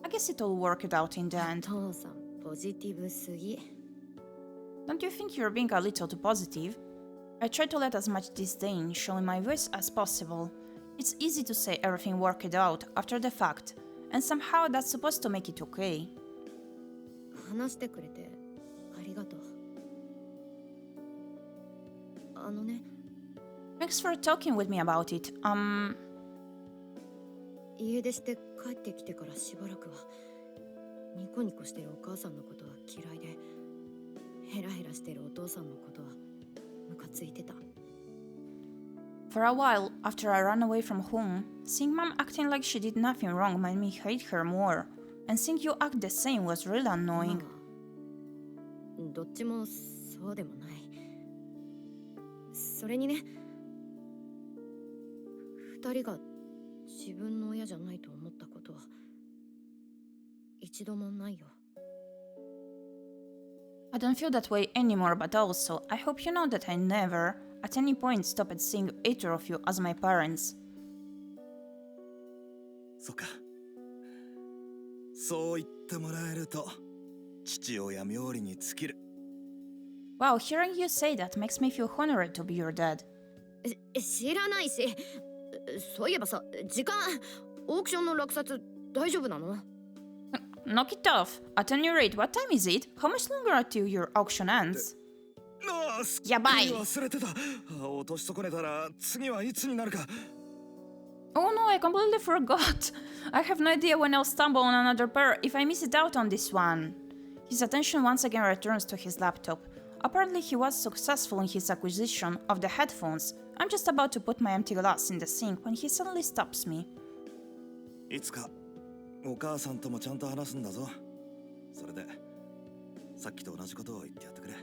I guess it all worked out in the end. 父さんポジティブすぎ。 Don't you think you're being a little too positive? I try to let as much disdain show in my voice as possible. It's easy to say everything worked out after the fact, and somehow that's supposed to make it okay. 話してくれてありがとう。あのね、 Thanks for talking with me about it. 家出して帰ってきてからしばらくはニコニコしてるお母さんのことは嫌いで、ヘラヘラしてるお父さんのことはムカついてた。 For a while, after I ran away from home, seeing Mom acting like she did nothing wrong made me hate her more, and seeing you act the same was really annoying. どっちもそうでもない。それにね、二人が自分の親じゃないと思ったことは一度もないよ。 I don't feel that way anymore, but also, I hope you know that I never, at any point, stopped seeing either of you as my parents. そうか。そう言ってもらえると父親冥利に尽きる。 Wow, hearing you say that makes me feel honored to be your dad. 知らないし、そういえばさ、時間、オークションの落札大丈夫なの？ Knock it off. At any rate, what time is it? How much longer until your auction ends? ああ、すっやばい。忘れてた。落とし損ねたら次はいつになるか。 Oh no, I completely forgot. I have no idea when I'll stumble on another pair if I miss it out on this one. His attention once again returns to his laptop. Apparently he was successful in his acquisition of the headphones. I'm just about to put my empty glass in the sink when he suddenly stops me. いつかお母さんともちゃんと話すんだぞ。それでさっきと同じことを言ってやってくれ。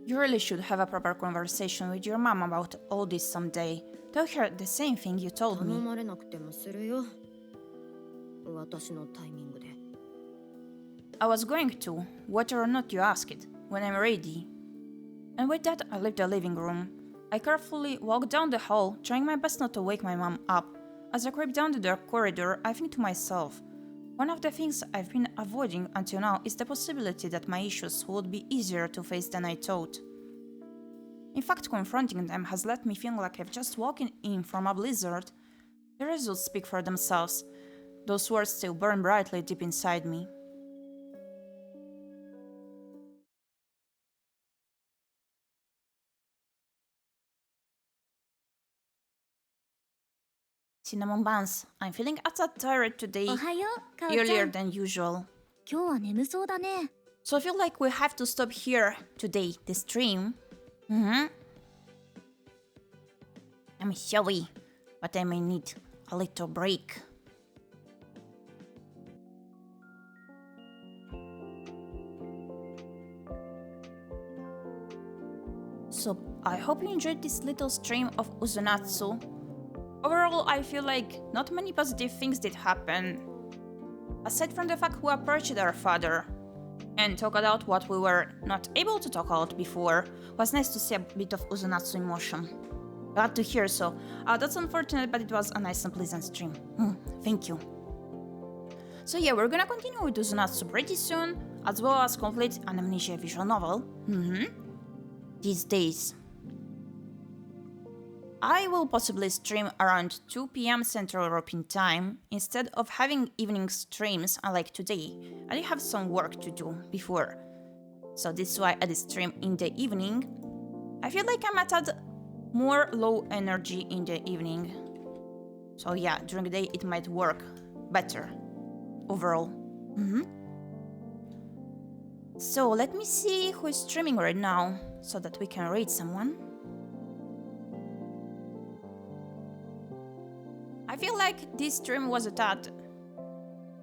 You really should have a proper conversation with your mom about all this someday. Tell her the same thing you told 頼 me. まれなくてもするよ。私のタイミングで。I was going to, whether or not you ask it, when I'm ready. And with that, I left the living room. I carefully walked down the hall, trying my best not to wake my mom up. As I crept down the dark corridor, I think to myself, one of the things I've been avoiding until now is the possibility that my issues would be easier to face than I thought. In fact, confronting them has let me feel like I've just walked in from a blizzard. The results speak for themselves. Those words still burn brightly deep inside me. Cinnamon buns, I'm feeling a tad tired today, おはよう、かおちゃ earlier ん。 than usual. 今日は眠そうだね。 So I feel like we have to stop here today, the stream. I'm sorry, but I may need a little break. So I hope you enjoyed this little stream of UsoNatsu. Overall, I feel like not many positive things did happen. Aside from the fact we approached our father and talked about what we were not able to talk about before, was nice to see a bit of UsoNatsu emotion. Glad to hear so. That's unfortunate, but it was a nice and pleasant stream. Thank you. So yeah, we're gonna continue with UsoNatsu pretty soon, as well as complete an Amnesia visual novel. These days. I will possibly stream around 2 PM Central European Time, instead of having evening streams unlike today. I did have some work to do before, so this is why I did stream in the evening. I feel like I'm at more low energy in the evening, so yeah, during the day it might work better overall. So let me see who is streaming right now, so that we can rate someone. I feel like this stream was a tad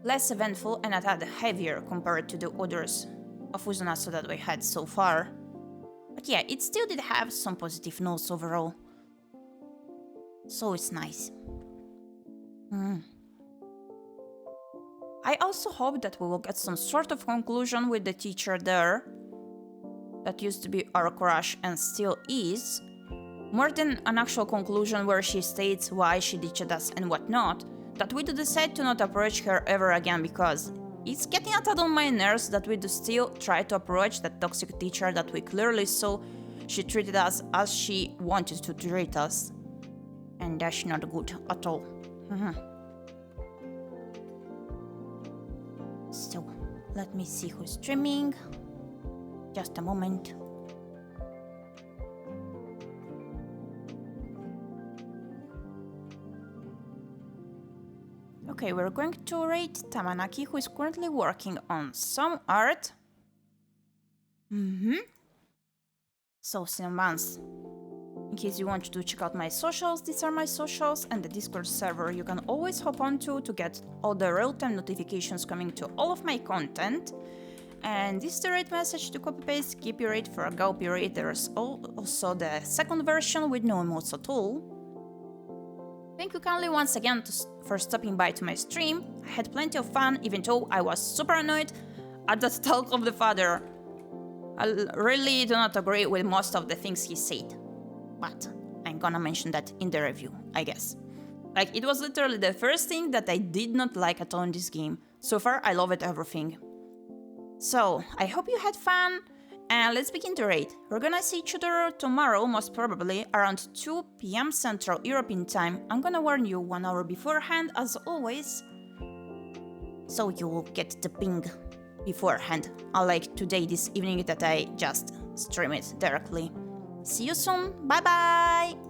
less eventful and a tad heavier compared to the others of UsoNatsu that we had so far. But yeah, it still did have some positive notes overall. So it's nice. I also hope that we will get some sort of conclusion with the teacher there. That used to be our crush and still is. More than an actual conclusion where she states why she ditched us and whatnot, that we do decide to not approach her ever again, because it's getting a tad on my nerves that we do still try to approach that toxic teacher that we clearly saw she treated us as she wanted to treat us. And that's not good at all. So, let me see who's streaming. Just a moment. Okay, we're going to rate Tamanaki, who is currently working on some art. So, Cinnamons, in case you want to check out my socials, these are my socials and the Discord server you can always hop onto to get all the real-time notifications coming to all of my content. And this is the right message to copy-paste Gyepi for 괰ᴏᴄɪᴜ. There's also the second version with no emotes at all. Thank you kindly once again for stopping by to my stream. I had plenty of fun, even though I was super annoyed at the talk of the father. I really do not agree with most of the things he said, but I'm gonna mention that in the review, I guess. Like, it was literally the first thing that I did not like at all in this game. So far, I love it everything. So, I hope you had fun, and let's begin the raid. We're gonna see each other tomorrow, most probably, around 2 PM Central European Time. I'm gonna warn you 1 hour beforehand, as always, so you will get the ping beforehand, unlike today, this evening, that I just stream it directly. See you soon, bye bye!